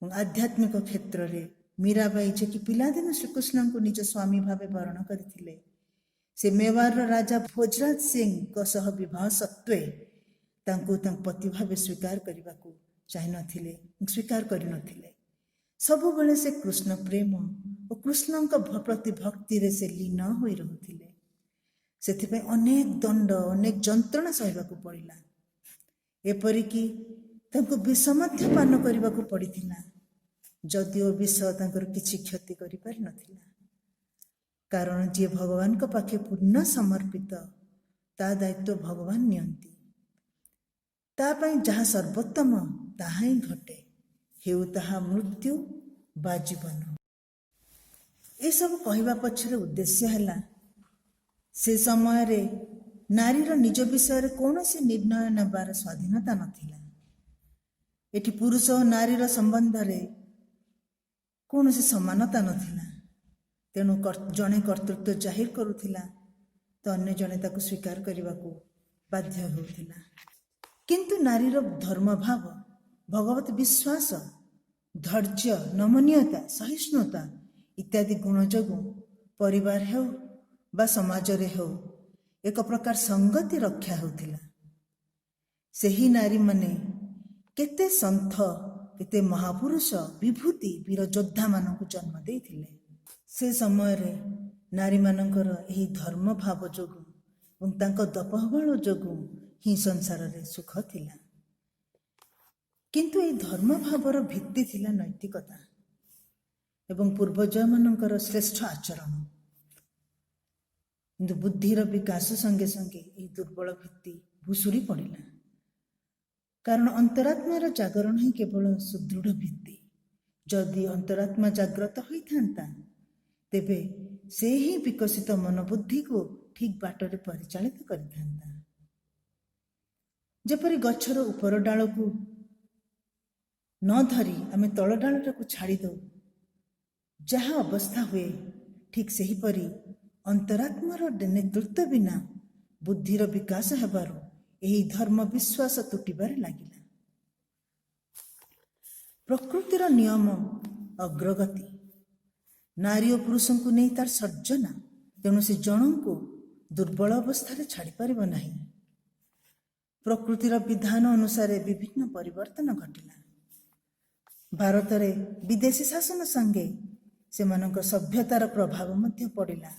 ଏବଂ ଆଧ୍ୟାତ୍ମିକ କ୍ଷେତ୍ରରେ ମୀରାବାଇ, ଯେ କି ପିଲାଦିନୁ ଶ୍ରୀକୃଷ୍ଣଙ୍କୁ ନିଜ ସ୍ୱାମୀ ଭାବେ ବରଣ କରିଥିଲେ, ସେ ମେୱାରର ରାଜା ଭୋଜରାଜ ସିଂଙ୍କ ସହ ବିବାହ ସତ୍ତ୍ୱେ ତାଙ୍କୁ ତାଙ୍କ ପତି ଭାବେ ସ୍ୱୀକାର କରିବାକୁ ଚାହିଁନଥିଲେ, ସ୍ୱୀକାର କରିନଥିଲେ। ସବୁବେଳେ ସେ କୃଷ୍ଣ ପ୍ରେମ ଓ କୃଷ୍ଣଙ୍କ ପ୍ରତି ଭକ୍ତିରେ ସେ ଲୀନ ହୋଇ ରହୁଥିଲେ। ସେଥିପାଇଁ ଅନେକ ଦଣ୍ଡ, ଅନେକ ଯନ୍ତ୍ରଣା ସହିବାକୁ ପଡ଼ିଲା। ଏପରିକି ତାଙ୍କୁ ବିଷ ମଧ୍ୟ ପାନ କରିବାକୁ ପଡ଼ିଥିଲା, ଯଦିଓ ବିଷ ତାଙ୍କର କିଛି କ୍ଷତି କରିପାରିନଥିଲା। କାରଣ ଯିଏ ଭଗବାନଙ୍କ ପାଖେ ପୂର୍ଣ୍ଣ ସମର୍ପିତ, ତା ଦାୟିତ୍ୱ ଭଗବାନ ନିଅନ୍ତି। ତା ପାଇଁ ଯାହା ସର୍ବୋତ୍ତମ ତାହା ହିଁ ଘଟେ, ହେଉ ତାହା ମୃତ୍ୟୁ ବା ଜୀବନ। ଏସବୁ କହିବା ପଛରେ ଉଦ୍ଦେଶ୍ୟ ହେଲା, ସେ ସମୟରେ ନାରୀର ନିଜ ବିଷୟରେ କୌଣସି ନିର୍ଣ୍ଣୟ ନେବାର ସ୍ୱାଧୀନତା ନଥିଲା। ଏଠି ପୁରୁଷ ଓ ନାରୀର ସମ୍ବନ୍ଧରେ କୌଣସି ସମାନତା ନଥିଲା। ତେଣୁ ଜଣେ କର୍ତ୍ତୃତ୍ୱ ଜାହିର କରୁଥିଲା ତ ଅନ୍ୟ ଜଣେ ତାକୁ ସ୍ୱୀକାର କରିବାକୁ ବାଧ୍ୟ ହେଉଥିଲା। କିନ୍ତୁ ନାରୀର ଧର୍ମଭାବ, ଭଗବତ ବିଶ୍ୱାସ, ଧୈର୍ଯ୍ୟ, ନମନୀୟତା, ସହିଷ୍ଣୁତା ଇତ୍ୟାଦି ଗୁଣ ଯୋଗୁଁ ପରିବାର ହେଉ ବା ସମାଜରେ ହେଉ ଏକ ପ୍ରକାର ସଂଗତି ରକ୍ଷା ହେଉଥିଲା। ସେହି ନାରୀମାନେ କେତେ ସନ୍ଥ, କେତେ ମହାପୁରୁଷ, ବିଭୂତି, ବୀର ଯୋଦ୍ଧାମାନଙ୍କୁ ଜନ୍ମ ଦେଇଥିଲେ। ସେ ସମୟରେ ନାରୀମାନଙ୍କର ଏହି ଧର୍ମଭାବ ଯୋଗୁଁ ଏବଂ ତାଙ୍କ ତପୋବଳ ଯୋଗୁଁ ହିଁ ସଂସାରରେ ସୁଖ ଥିଲା। କିନ୍ତୁ ଏହି ଧର୍ମଭାବର ଭିତ୍ତି ଥିଲା ନୈତିକତା ଏବଂ ପୂର୍ବଜମାନଙ୍କର ଶ୍ରେଷ୍ଠ ଆଚରଣ। କିନ୍ତୁ ବୁଦ୍ଧିର ବିକାଶ ସଙ୍ଗେ ସଙ୍ଗେ ଏହି ଦୁର୍ବଳ ଭିତ୍ତି ଭୁଷୁଡ଼ି ପଡ଼ିଲା। କାରଣ ଅନ୍ତରାତ୍ମାର ଜାଗରଣ ହିଁ କେବଳ ସୁଦୃଢ଼ ଭିତ୍ତି। ଯଦି ଅନ୍ତରାତ୍ମା ଜାଗ୍ରତ ହୋଇଥାନ୍ତା, ତେବେ ସେ ହିଁ ବିକଶିତ ମନୋବୁଦ୍ଧିକୁ ଠିକ୍ ବାଟରେ ପରିଚାଳିତ କରିଥାନ୍ତା। ଯେପରି ଗଛର ଉପର ଡାଳକୁ ନ ଧରି ଆମେ ତଳ ଡାଳଟାକୁ ଛାଡ଼ି ଦେଉ, ଯାହା ଅବସ୍ଥା ହୁଏ, ଠିକ୍ ସେହିପରି ଅନ୍ତରାତ୍ମାର ନେତୃତ୍ୱ ବିନା ବୁଦ୍ଧିର ବିକାଶ ହେବାରୁ ଏହି ଧର୍ମ ବିଶ୍ୱାସ ତୁଟିବାରେ ଲାଗିଲା। ପ୍ରକୃତିର ନିୟମ ଅଗ୍ରଗତି। ନାରୀ ଓ ପୁରୁଷଙ୍କୁ ନେଇ ତାର ସର୍ଜନା, ତେଣୁ ସେ ଜଣଙ୍କୁ ଦୁର୍ବଳ ଅବସ୍ଥାରେ ଛାଡ଼ିପାରିବ ନାହିଁ। ପ୍ରକୃତିର ବିଧାନ ଅନୁସାରେ ବିଭିନ୍ନ ପରିବର୍ତ୍ତନ ଘଟିଲା। ଭାରତରେ ବିଦେଶୀ ଶାସନ ସଙ୍ଗେ ସେମାନଙ୍କ ସଭ୍ୟତାର ପ୍ରଭାବ ମଧ୍ୟ ପଡ଼ିଲା।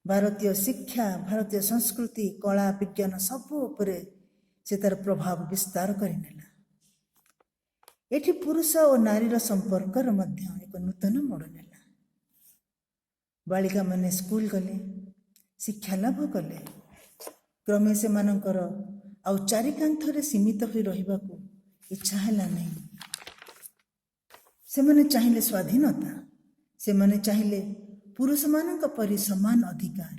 ଭାରତୀୟ ଶିକ୍ଷା, ଭାରତୀୟ ସଂସ୍କୃତି, କଳା, ବିଜ୍ଞାନ ସବୁ ଉପରେ ସେ ତାର ପ୍ରଭାବ ବିସ୍ତାର କରିନେଲା। ଏଠି ପୁରୁଷ ଓ ନାରୀର ସମ୍ପର୍କର ମଧ୍ୟ ଏକ ନୂତନ ମୋଡ଼ ନେଲା। ବାଳିକାମାନେ ସ୍କୁଲ ଗଲେ, ଶିକ୍ଷା ଲାଭ କଲେ। କ୍ରମେ ସେମାନଙ୍କର ଆଉ ଚାରିକାନ୍ଥରେ ସୀମିତ ହୋଇ ରହିବାକୁ ଇଚ୍ଛା ହେଲା ନାହିଁ। ସେମାନେ ଚାହିଁଲେ ସ୍ୱାଧୀନତା, ସେମାନେ ଚାହିଁଲେ ପୁରୁଷମାନଙ୍କ ପରି ସମାନ ଅଧିକାର।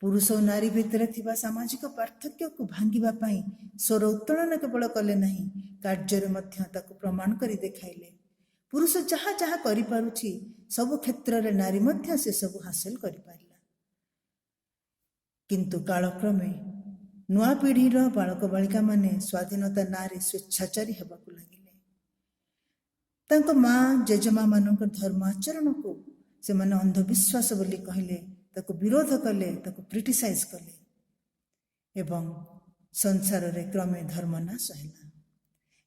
ପୁରୁଷ ଓ ନାରୀ ଭିତରେ ଥିବା ସାମାଜିକ ପାର୍ଥକ୍ୟକୁ ଭାଙ୍ଗିବା ପାଇଁ ସ୍ୱର ଉତ୍ତୋଳନ କେବଳ କଲେ ନାହିଁ, କାର୍ଯ୍ୟରେ ମଧ୍ୟ ତାକୁ ପ୍ରମାଣ କରି ଦେଖାଇଲେ। ପୁରୁଷ ଯାହା ଯାହା କରିପାରୁଛି, ସବୁ କ୍ଷେତ୍ରରେ ନାରୀ ମଧ୍ୟ ସେସବୁ ହାସଲ କରିପାରିଲା। କିନ୍ତୁ କାଳକ୍ରମେ ନୂଆ ପିଢ଼ିର ବାଳକ ବାଳିକାମାନେ ସ୍ୱାଧୀନତା ନାଁରେ ସ୍ୱେଚ୍ଛାଚାରୀ ହେବାକୁ ଲାଗିଲେ। ତାଙ୍କ ମା, ଜେଜେମାମାନଙ୍କ ଧର୍ମ ଆଚରଣକୁ ସେମାନେ ଅନ୍ଧବିଶ୍ୱାସ ବୋଲି କହିଲେ, ତାକୁ ବିରୋଧ କଲେ, ତାକୁ କ୍ରିଟିସାଇଜ କଲେ ଏବଂ ସଂସାରରେ କ୍ରମେ ଧର୍ମ ନାଶ ହେଲା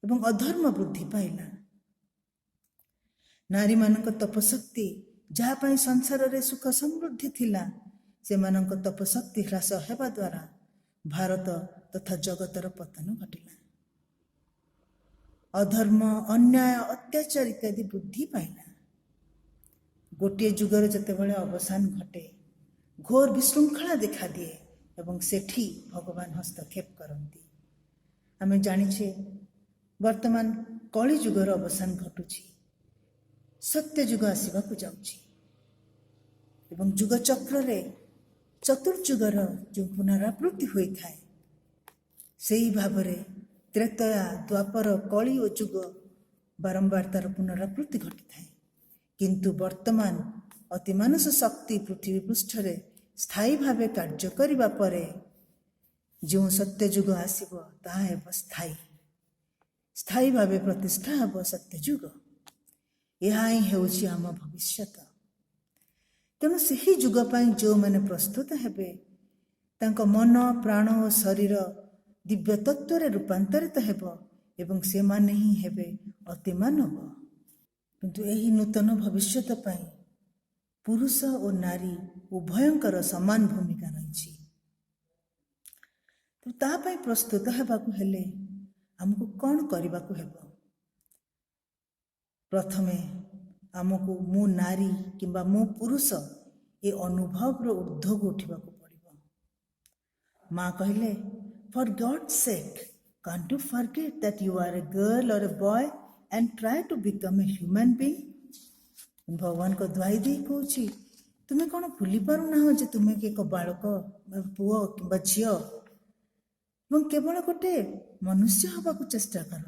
ଏବଂ ଅଧର୍ମ ବୃଦ୍ଧି ପାଇଲା। ନାରୀମାନଙ୍କ ତପଶକ୍ତି, ଯାହା ପାଇଁ ସଂସାରରେ ସୁଖ ସମୃଦ୍ଧି ଥିଲା, ସେମାନଙ୍କ ତପଶକ୍ତି ହ୍ରାସ ହେବା ଦ୍ୱାରା ଭାରତ ତଥା ଜଗତର ପତନ ଘଟିଲା। ଅଧର୍ମ, ଅନ୍ୟାୟ, ଅତ୍ୟାଚାର ଇତ୍ୟାଦି ବୃଦ୍ଧି ପାଇଲା। ଗୋଟିଏ ଯୁଗର ଯେତେବେଳେ ଅବସାନ ଘଟେ, ଘୋର ବିଶୃଙ୍ଖଳା ଦେଖାଦିଏ ଏବଂ ସେଠି ଭଗବାନ ହସ୍ତକ୍ଷେପ କରନ୍ତି। ଆମେ ଜାଣିଛେ ବର୍ତ୍ତମାନ କଳି ଯୁଗର ଅବସାନ ଘଟୁଛି, ସତ୍ୟ ଯୁଗ ଆସିବାକୁ ଯାଉଛି ଏବଂ ଯୁଗ ଚକ୍ରରେ ଚତୁର୍ଯୁଗର ଯେଉଁ ପୁନରାବୃତ୍ତି ହୋଇଥାଏ, ସେହି ଭାବରେ ତ୍ରେତୟା, ଦ୍ୱାପର, କଳି ଓ ଯୁଗ ବାରମ୍ବାର ତାର ପୁନରାବୃତ୍ତି ଘଟିଥାଏ। କିନ୍ତୁ ବର୍ତ୍ତମାନ ଅତିମାନସ ଶକ୍ତି ପୃଥିବୀ ପୃଷ୍ଠରେ ସ୍ଥାୟୀ ଭାବେ କାର୍ଯ୍ୟ କରିବା ପରେ ଯେଉଁ ସତ୍ୟଯୁଗ ଆସିବ, ତାହା ହେବ ସ୍ଥାୟୀ। ସ୍ଥାୟୀ ଭାବେ ପ୍ରତିଷ୍ଠା ହେବ ସତ୍ୟଯୁଗ। ଏହା ହିଁ ହେଉଛି ଆମ ଭବିଷ୍ୟତ। ତେଣୁ ସେହି ଯୁଗ ପାଇଁ ଯେଉଁମାନେ ପ୍ରସ୍ତୁତ ହେବେ, ତାଙ୍କ ମନ, ପ୍ରାଣ ଓ ଶରୀର ଦିବ୍ୟ ତତ୍ତ୍ୱରେ ରୂପାନ୍ତରିତ ହେବ ଏବଂ ସେମାନେ ହିଁ ହେବେ ଅତିମାନବ। କିନ୍ତୁ ଏହି ନୂତନ ଭବିଷ୍ୟତ ପାଇଁ ପୁରୁଷ ଓ ନାରୀ ଉଭୟଙ୍କର ସମାନ ଭୂମିକା ରହିଛି। ତ ତା ପାଇଁ ପ୍ରସ୍ତୁତ ହେବାକୁ ହେଲେ ଆମକୁ କ'ଣ କରିବାକୁ ହେବ? ପ୍ରଥମେ ଆମକୁ ମୁଁ ନାରୀ କିମ୍ବା ମୁଁ ପୁରୁଷ ଏ ଅନୁଭବର ଉର୍ଦ୍ଧ୍ୱକୁ ଉଠିବାକୁ ପଡ଼ିବ। ମା କହିଲେ, for God sake can't you forget that you are a girl or a boy and try to become a human being? ଭଗବାନଙ୍କ ଦ୍ୱାଇ ଦେଇ କହୁଛି, ତୁମେ କ'ଣ ଭୁଲି ପାରୁନାହ ଯେ ତୁମେ ଏକ ବାଳକ, ପୁଅ କିମ୍ବା ଝିଅ, ଏବଂ କେବଳ ଗୋଟେ ମନୁଷ୍ୟ ହେବାକୁ ଚେଷ୍ଟା କର।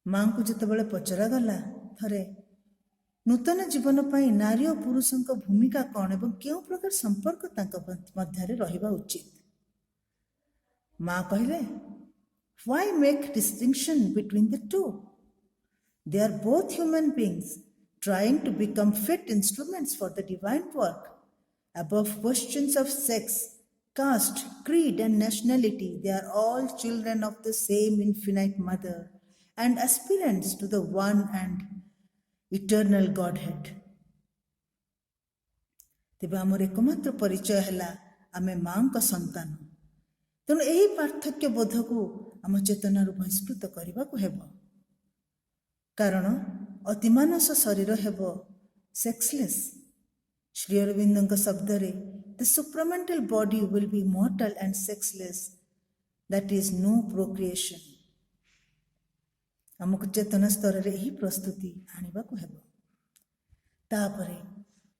ମାଙ୍କୁ ଯେତେବେଳେ ପଚରାଗଲା ଥରେ ନୂତନ ଜୀବନ ପାଇଁ ନାରୀ ଓ ପୁରୁଷଙ୍କ ଭୂମିକା କ'ଣ ଏବଂ କେଉଁ ପ୍ରକାର ସମ୍ପର୍କ ତାଙ୍କ ମଧ୍ୟରେ ରହିବା ଉଚିତ, ମା କହିଲେ, why make distinction between the two? They are both human beings trying to become fit instruments for the divine work. Above questions of sex, caste, creed, and nationality, they are all children of the same infinite mother and aspirants to the one and eternal Godhead. ତେବେ ଆମର ଏକମାତ୍ର ପରିଚୟ ହେଲା ଆମେ ମାଙ୍କ ସନ୍ତାନ। ତେଣୁ ଏହି ପାର୍ଥକ୍ୟ ବୋଧକୁ ଆମ ଚେତନାରୁ ବହିଷ୍କୃତ କରିବାକୁ ହେବ। କାରଣ ଅତିମାନସ ଶରୀର ହେବ ସେକ୍ସଲେସ୍। ଶ୍ରୀ ଅରବିନ୍ଦଙ୍କ ଶବ୍ଦରେ the supramental body will be mortal and sexless, that is no procreation. ଆମକୁ ଚେତନା ସ୍ତରରେ ଏହି ପ୍ରସ୍ତୁତି ଆଣିବାକୁ ହେବ। ତାପରେ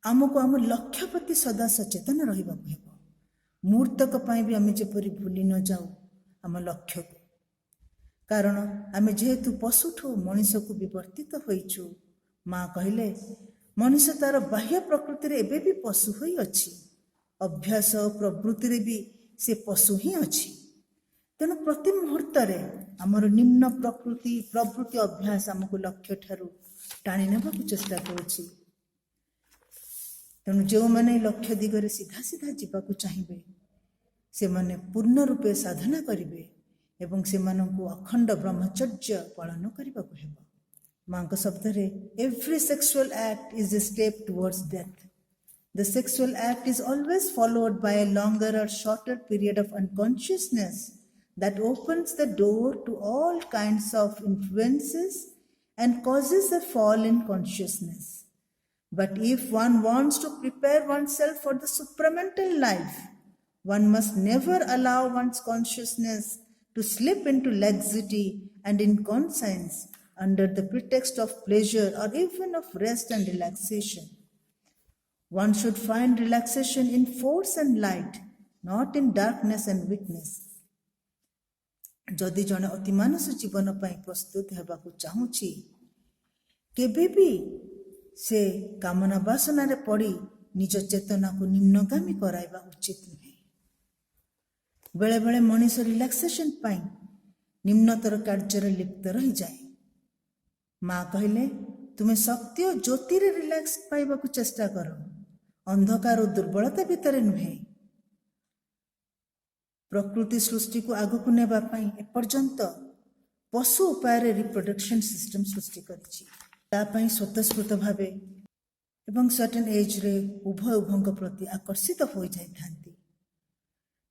ଆମକୁ ଆମ ଲକ୍ଷ୍ୟ ପ୍ରତି ସଦା ସଚେତନ ରହିବାକୁ ହେବ। ମୁହୂର୍ତ୍ତକ ପାଇଁ ବି ଆମେ ଯେପରି ଭୁଲି ନ ଯାଉ ଆମ ଲକ୍ଷ୍ୟକୁ। କାରଣ ଆମେ ଯେହେତୁ ପଶୁଠୁ ମଣିଷକୁ ବିବର୍ତ୍ତିତ ହୋଇଛୁ, ମା କହିଲେ, ମଣିଷ ତାର ବାହ୍ୟ ପ୍ରକୃତିରେ ଏବେ ବି ପଶୁ ହୋଇ ଅଛି, ଅଭ୍ୟାସ ପ୍ରବୃତ୍ତିରେ ବି ସେ ପଶୁ ହିଁ ଅଛି। ତେଣୁ ପ୍ରତି ମୁହୂର୍ତ୍ତରେ ଆମର ନିମ୍ନ ପ୍ରବୃତ୍ତି ଅଭ୍ୟାସ ଆମକୁ ଲକ୍ଷ୍ୟ ଠାରୁ ଟାଣି ନେବାକୁ ଚେଷ୍ଟା କରୁଛି। ତେଣୁ ଯେଉଁମାନେ ଲକ୍ଷ୍ୟ ଦିଗରେ ସିଧା ସିଧା ଯିବାକୁ ଚାହିଁବେ ସେମାନେ ପୂର୍ଣ୍ଣ ରୂପେ ସାଧନା କରିବେ ଏବଂ ସେମାନଙ୍କୁ ଅଖଣ୍ଡ ବ୍ରହ୍ମଚର୍ଯ୍ୟ ପାଳନ କରିବାକୁ ହେବ। ମାଙ୍କ ଶବ୍ଦରେ every sexual act is a step towards death. The sexual act is always followed by a longer or shorter period of unconsciousness that opens the door to all kinds of influences and causes a fall in consciousness. But if one wants to prepare oneself for the supramental life, one must never allow one's consciousness to slip into laxity and inconscience under the pretext of pleasure or even of rest and relaxation. One should find relaxation in force and light, not in darkness and weakness. ଯଦି ଜଣେ ଅତିମାନସ ଜୀବନ ପାଇଁ ପ୍ରସ୍ତୁତ ହେବାକୁ ଚାହୁଁଛି, କେବେ ବି ସେ କାମନା ବାସନାରେ ପଡ଼ି ନିଜ ଚେତନାକୁ ନିମ୍ନଗାମୀ କରାଇବା ଉଚିତ ନୁହେଁ। ବେଳେବେଳେ ମଣିଷ ରିଲାକ୍ସେସନ ପାଇଁ ନିମ୍ନତର କାର୍ଯ୍ୟରେ ଲିପ୍ତ ରହିଯାଏ। ମା କହିଲେ, ତୁମେ ଶକ୍ତି ଓ ଜ୍ୟୋତିରେ ରିଲାକ୍ସ ପାଇବାକୁ ଚେଷ୍ଟା କର, ଅନ୍ଧକାର ଓ ଦୁର୍ବଳତା ଭିତରେ ନୁହେଁ। ପ୍ରକୃତି ସୃଷ୍ଟିକୁ ଆଗକୁ ନେବା ପାଇଁ ଏପର୍ଯ୍ୟନ୍ତ ପଶୁ ଉପାୟରେ ରିପ୍ରଡକ୍ସନ ସିଷ୍ଟମ ସୃଷ୍ଟି କରିଛି। ତା ପାଇଁ ସ୍ୱତଃସ୍ଫୂର୍ତ୍ତ ଭାବେ ଏବଂ ସର୍ଟେନ୍ ଏଜ୍ରେ ଉଭୟଙ୍କ ପ୍ରତି ଆକର୍ଷିତ ହୋଇଯାଇଥାନ୍ତି।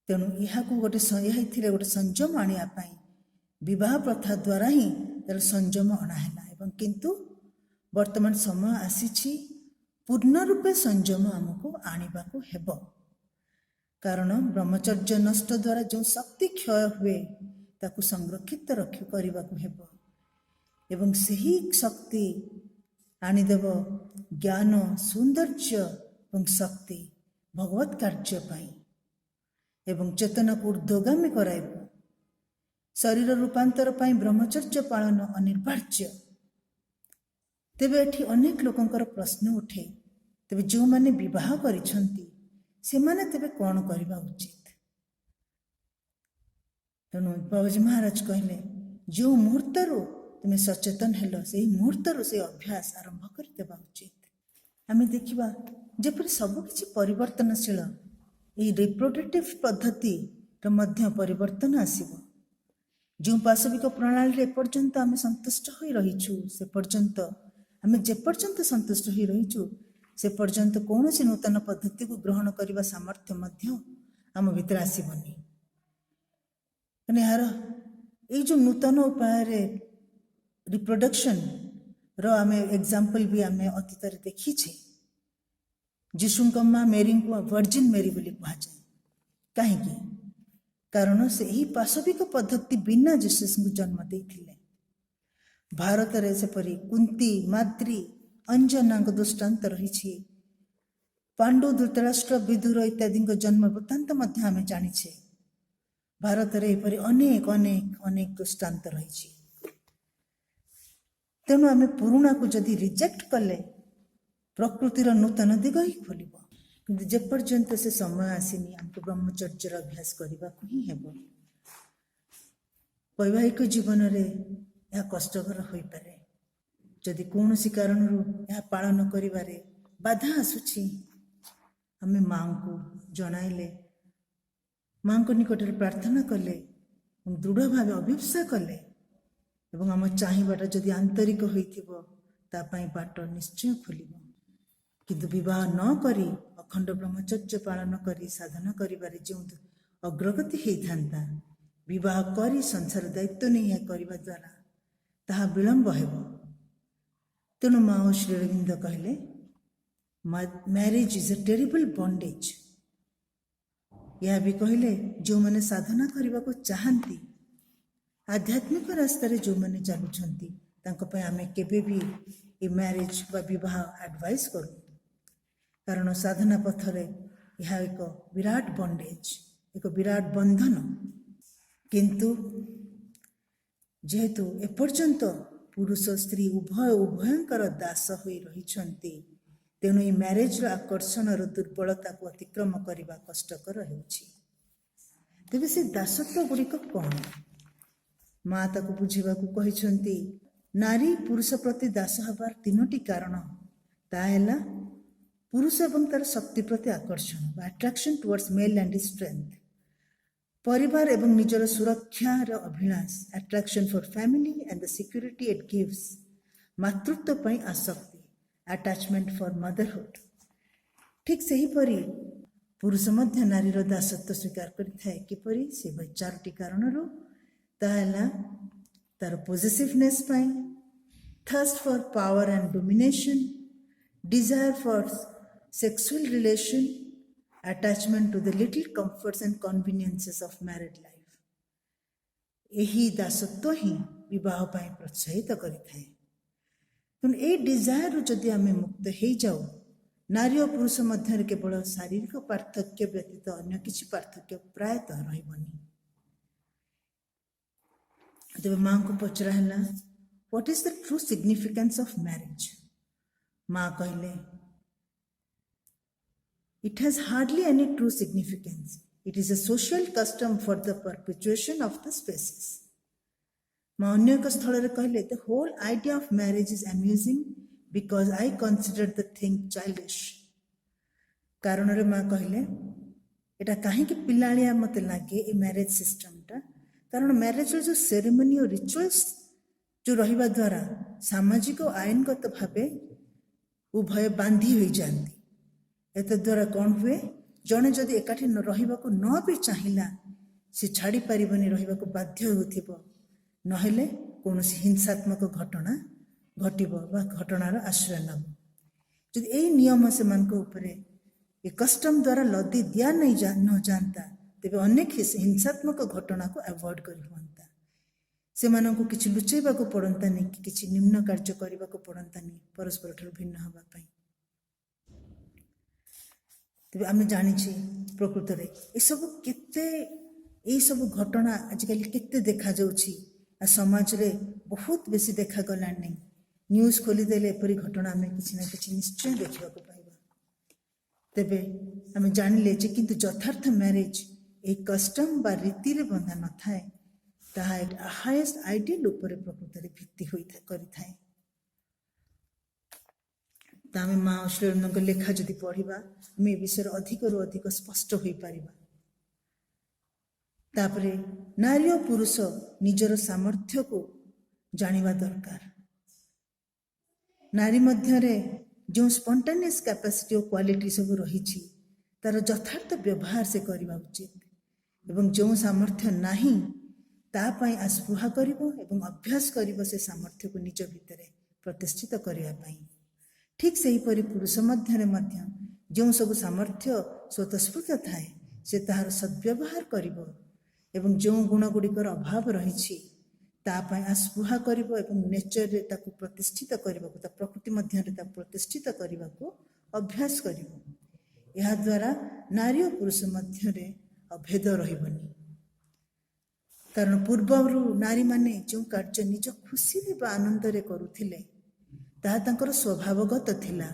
ତେଣୁ ଏଥିରେ ଗୋଟେ ସଂଯମ ଆଣିବା ପାଇଁ ବିବାହ ପ୍ରଥା ଦ୍ୱାରା ହିଁ ତାର ସଂଯମ ଅଣାହେଲା। ଏବଂ କିନ୍ତୁ ବର୍ତ୍ତମାନ ସମୟ ଆସିଛି ପୂର୍ଣ୍ଣ ରୂପେ ସଂଯମ ଆମକୁ ଆଣିବାକୁ ହେବ। କାରଣ ବ୍ରହ୍ମଚର୍ଯ୍ୟ ନଷ୍ଟ ଦ୍ୱାରା ଯେଉଁ ଶକ୍ତି କ୍ଷୟ ହୁଏ ତାକୁ ସଂରକ୍ଷିତ କରିବାକୁ ହେବ ଏବଂ ସେହି ଶକ୍ତି ଆଣିଦେବ ଜ୍ଞାନ, ସୌନ୍ଦର୍ଯ୍ୟ ଏବଂ ଶକ୍ତି ଭଗବତ କାର୍ଯ୍ୟ ପାଇଁ ଏବଂ ଚେତନାକୁ ଉର୍ଦ୍ଧ୍ୱଗାମୀ କରାଇବ। ଶରୀର ରୂପାନ୍ତର ପାଇଁ ବ୍ରହ୍ମଚର୍ଯ୍ୟ ପାଳନ ଅନିବାର୍ଯ୍ୟ। ତେବେ ଏଠି ଅନେକ ଲୋକଙ୍କର ପ୍ରଶ୍ନ ଉଠେ, ତେବେ ଯେଉଁମାନେ ବିବାହ କରିଛନ୍ତି ସେମାନେ ତେବେ କ'ଣ କରିବା ଉଚିତ? ତେଣୁ ବାବାଜୀ ମହାରାଜ କହିଲେ, ଯେଉଁ ମୁହୂର୍ତ୍ତରୁ ତୁମେ ସଚେତନ ହେଲ ସେହି ମୁହୂର୍ତ୍ତରୁ ସେହି ଅଭ୍ୟାସ ଆରମ୍ଭ କରିଦେବା ଉଚିତ। ଆମେ ଦେଖିବା ଯେପରି ସବୁକିଛି ପରିବର୍ତ୍ତନଶୀଳ, ଏହି ରିପ୍ରୋଡକ୍ଟିଭ ପଦ୍ଧତିର ମଧ୍ୟ ପରିବର୍ତ୍ତନ ଆସିବ। ଯେଉଁ ପାଶବିକ ପ୍ରଣାଳୀରେ ଏପର୍ଯ୍ୟନ୍ତ ଆମେ ସନ୍ତୁଷ୍ଟ ହୋଇ ରହିଛୁ ସେ ପର୍ଯ୍ୟନ୍ତ आमे जेपर्यंत संतुष्ट हो रहीचु से पर्यंत कौन सी नूतन पद्धति को ग्रहण करने सामर्थ्य मध्य आम भीतर आसबनी। यार ये जो नूतन उपाय रिप्रोडक्शन रो आमे एग्जाम्पल भी आमे अतीत देखीछे। जीशुଙ୍କ माँ मेरी को वर्जिन मेरी बोली कहुए कहीं कारण से ही पाशविक पद्धति बिना जीसस को जन्म देते। भारत रे सेपरी कुंती माद्री अंजना दृष्टांत रही। पांडु धृतराष्ट्र विदुर इत्यादि जन्म वृत्तांत आम जाचे। भारत रे एपरी अनेक अनेक अनेक दृष्टांत रही। तेणु आम पुराणा को जदि रिजेक्ट कले प्रकृतिर नूतन दिग ही खोल कि जेपर्यंत से समय आसीनी आमको ब्रह्मचर्यर अभ्यास करने को ही हेब। वैवाहिक जीवन में यह कष्टकर हो पारे जदि कौन सी कारण यह पालन करिबारे बाधा आसुछि आमे माँ को जनाइले माँ को निकट प्रार्थना कले दृढ़ भाव अभिप्सा कले एवं आम चाहिबाटा जदि आंतरिक होइथिबो तापाई बाट निश्चय खोलिबो। किंतु विवाह न करी अखंड ब्रह्मचर्य पालन करी साधना करिबारे जो अग्रगति होइथांता विवाह करी संसार दायित्व नहीं यह करने द्वारा ताहा विलंब हेब। तेणु माँ श्री अरविंद कहले marriage is a terrible bondage. यह भी कहले जो मैंने साधना करने को चाहती आध्यात्मिक रास्ता रे जो मैंने चलुछंती तांको पे आमे केबे भी ए मैरिज बा विवाह एडवाइस करू कारण साधना पथरे यह एक विराट बॉन्डेज एक विराट बंधन। किंतु जेहेतु एपर्यंत पुरुष स्त्री उभय उभयंकर दास होई रहिछंती तेणु ये मैरिज रो आकर्षण रो दुर्बलता को अतिक्रम करने कष्टकर होउछि। तेबे से दासत्व गुड़िक कौन माँ ताको बुझेबा को कहिछंती नारी पुरुष प्रति दास हबार तीनोटी कारण ताहेला पुरुष एवं तार शक्ति प्रति आकर्षण attraction towards male and strength परिवार एवं निजर सुरक्षा रो अभिलाष attraction for family and the security it gives मातृत्व पई आसक्ति अटैचमेंट फॉर मदरहुड। ठीक सही परी पुरुष मध्य नारी रो दासत्व स्वीकार करिथाय किपरि से चारोटी कारण रो ताहेला तार पोजेसिवनेस पई thirst for power and domination desire for sexual relation attachment to the little comforts and conveniences of married life। यही दासत्व ही विवाह पाई प्रोत्साहित करिथाए। तेणु ए डिजायर जदि आमे मुक्त हो जाऊ नारी और पुरुष मध्य केवल शारीरिक पार्थक्य व्यतीत अन्य किसी पार्थक्य प्रायतः रहिबनी। तेबे माँ को पचरा है what is the true significance of marriage. माँ कहले it has hardly any true significance it is a social custom for the perpetuation of the species. माँ अन्य एक स्थल कहले the whole idea of marriage is amusing because I consider the thing childish. कारण रे माँ कहले एटा कहीं पिलालिया मत लगे ये मैरिज सिस्टमटा कारण मैरिज जो सेरेमनी और रिचुअल्स जो रहिबा द्वारा सामाजिक और आईनगत भावे उभय बांधी हो जाती। एत द्वारा कौन हुए जड़े जदि एकाठी रहिबा को न भी चाहिला से छाड़ी पारिबनी रहिबा को बाध्य होथिबो नहेले कौनसी हिंसात्मक घटना घटिबो बा घटनार आश्रय नब। जदि एई नियम से मान को ऊपर ये कस्टम द्वारा लदी दिया नहीं न जानता तेबे अनेक हिंसात्मक घटना को अवॉइड करि होंता। से मानको किछि लुचेबा को पड़ंतानी कि किछि निम्न कार्य करबा को पड़ंतानी परस्पर ठार भिन्न हबा पई। तबे आमे जानि छी प्रकृत रे ए सब केते ए सब घटना आजिकल केते देखा जाउछि आ समाज रे बहुत बेसी देखा गलानी। न्यूज खोली देले एपरी घटना आमे किछि ना किछि निश्चय देखिबा को पाइबा। तबे आमे जानिले जे किंतु यथार्थ मैरिज ए कस्टम बा रीति रे बंधा न थाए ताहा एक हाईएस्ट आइडियल ऊपर प्रकृत रे भित्ति होई करिथाए। तामे माँ श्रीरंग लेखा जदि पढ़िबा मे विषय अधिक रु अधिक स्पष्ट होई पारिबा। तापरे नारी और पुरुष निजर सामर्थ्य को जानिबा दरकार। ନାରୀ ମଧ୍ୟରେ ଯେଉଁ ସ୍ପଣ୍ଟାନିୟସ୍ କ୍ୟାପାସିଟି ଓ କ୍ୱାଲିଟି ସବୁ ରହିଛି ତାର ଯଥାର୍ଥ ବ୍ୟବହାର ସେ କରିବା ଉଚିତ ଏବଂ ଯେଉଁ ସାମର୍ଥ୍ୟ ନାହିଁ ତା ପାଇଁ ଆସ୍ପୃହା କରିବ ଏବଂ ଅଭ୍ୟାସ କରିବ ସେ ସାମର୍ଥ୍ୟକୁ ନିଜ ଭିତରେ ପ୍ରତିଷ୍ଠିତ କରିବା ପାଇଁ। ଠିକ୍ ସେହିପରି ପୁରୁଷ ମଧ୍ୟରେ ମଧ୍ୟ ଯେଉଁ ସବୁ ସାମର୍ଥ୍ୟ ସ୍ୱତଃସ୍ଫୂର୍ତ୍ତ ଥାଏ ସେ ତାହାର ସଦ୍ବ୍ୟବହାର କରିବ ଏବଂ ଯେଉଁ ଗୁଣ ଗୁଡ଼ିକର ଅଭାବ ରହିଛି ତା ପାଇଁ ଆସ୍ପୃହା କରିବ ଏବଂ ନେଚରରେ ତାକୁ ପ୍ରତିଷ୍ଠିତ କରିବାକୁ ତା ପ୍ରକୃତି ମଧ୍ୟରେ ତାକୁ ପ୍ରତିଷ୍ଠିତ କରିବାକୁ ଅଭ୍ୟାସ କରିବ। ଏହାଦ୍ୱାରା ନାରୀ ଓ ପୁରୁଷ ମଧ୍ୟରେ ଅଭେଦ ରହିବନି। କାରଣ ପୂର୍ବରୁ ନାରୀମାନେ ଯେଉଁ କାର୍ଯ୍ୟ ନିଜ ଖୁସିରେ ବା ଆନନ୍ଦରେ କରୁଥିଲେ ତାହା ତାଙ୍କର ସ୍ୱଭାବଗତ ଥିଲା।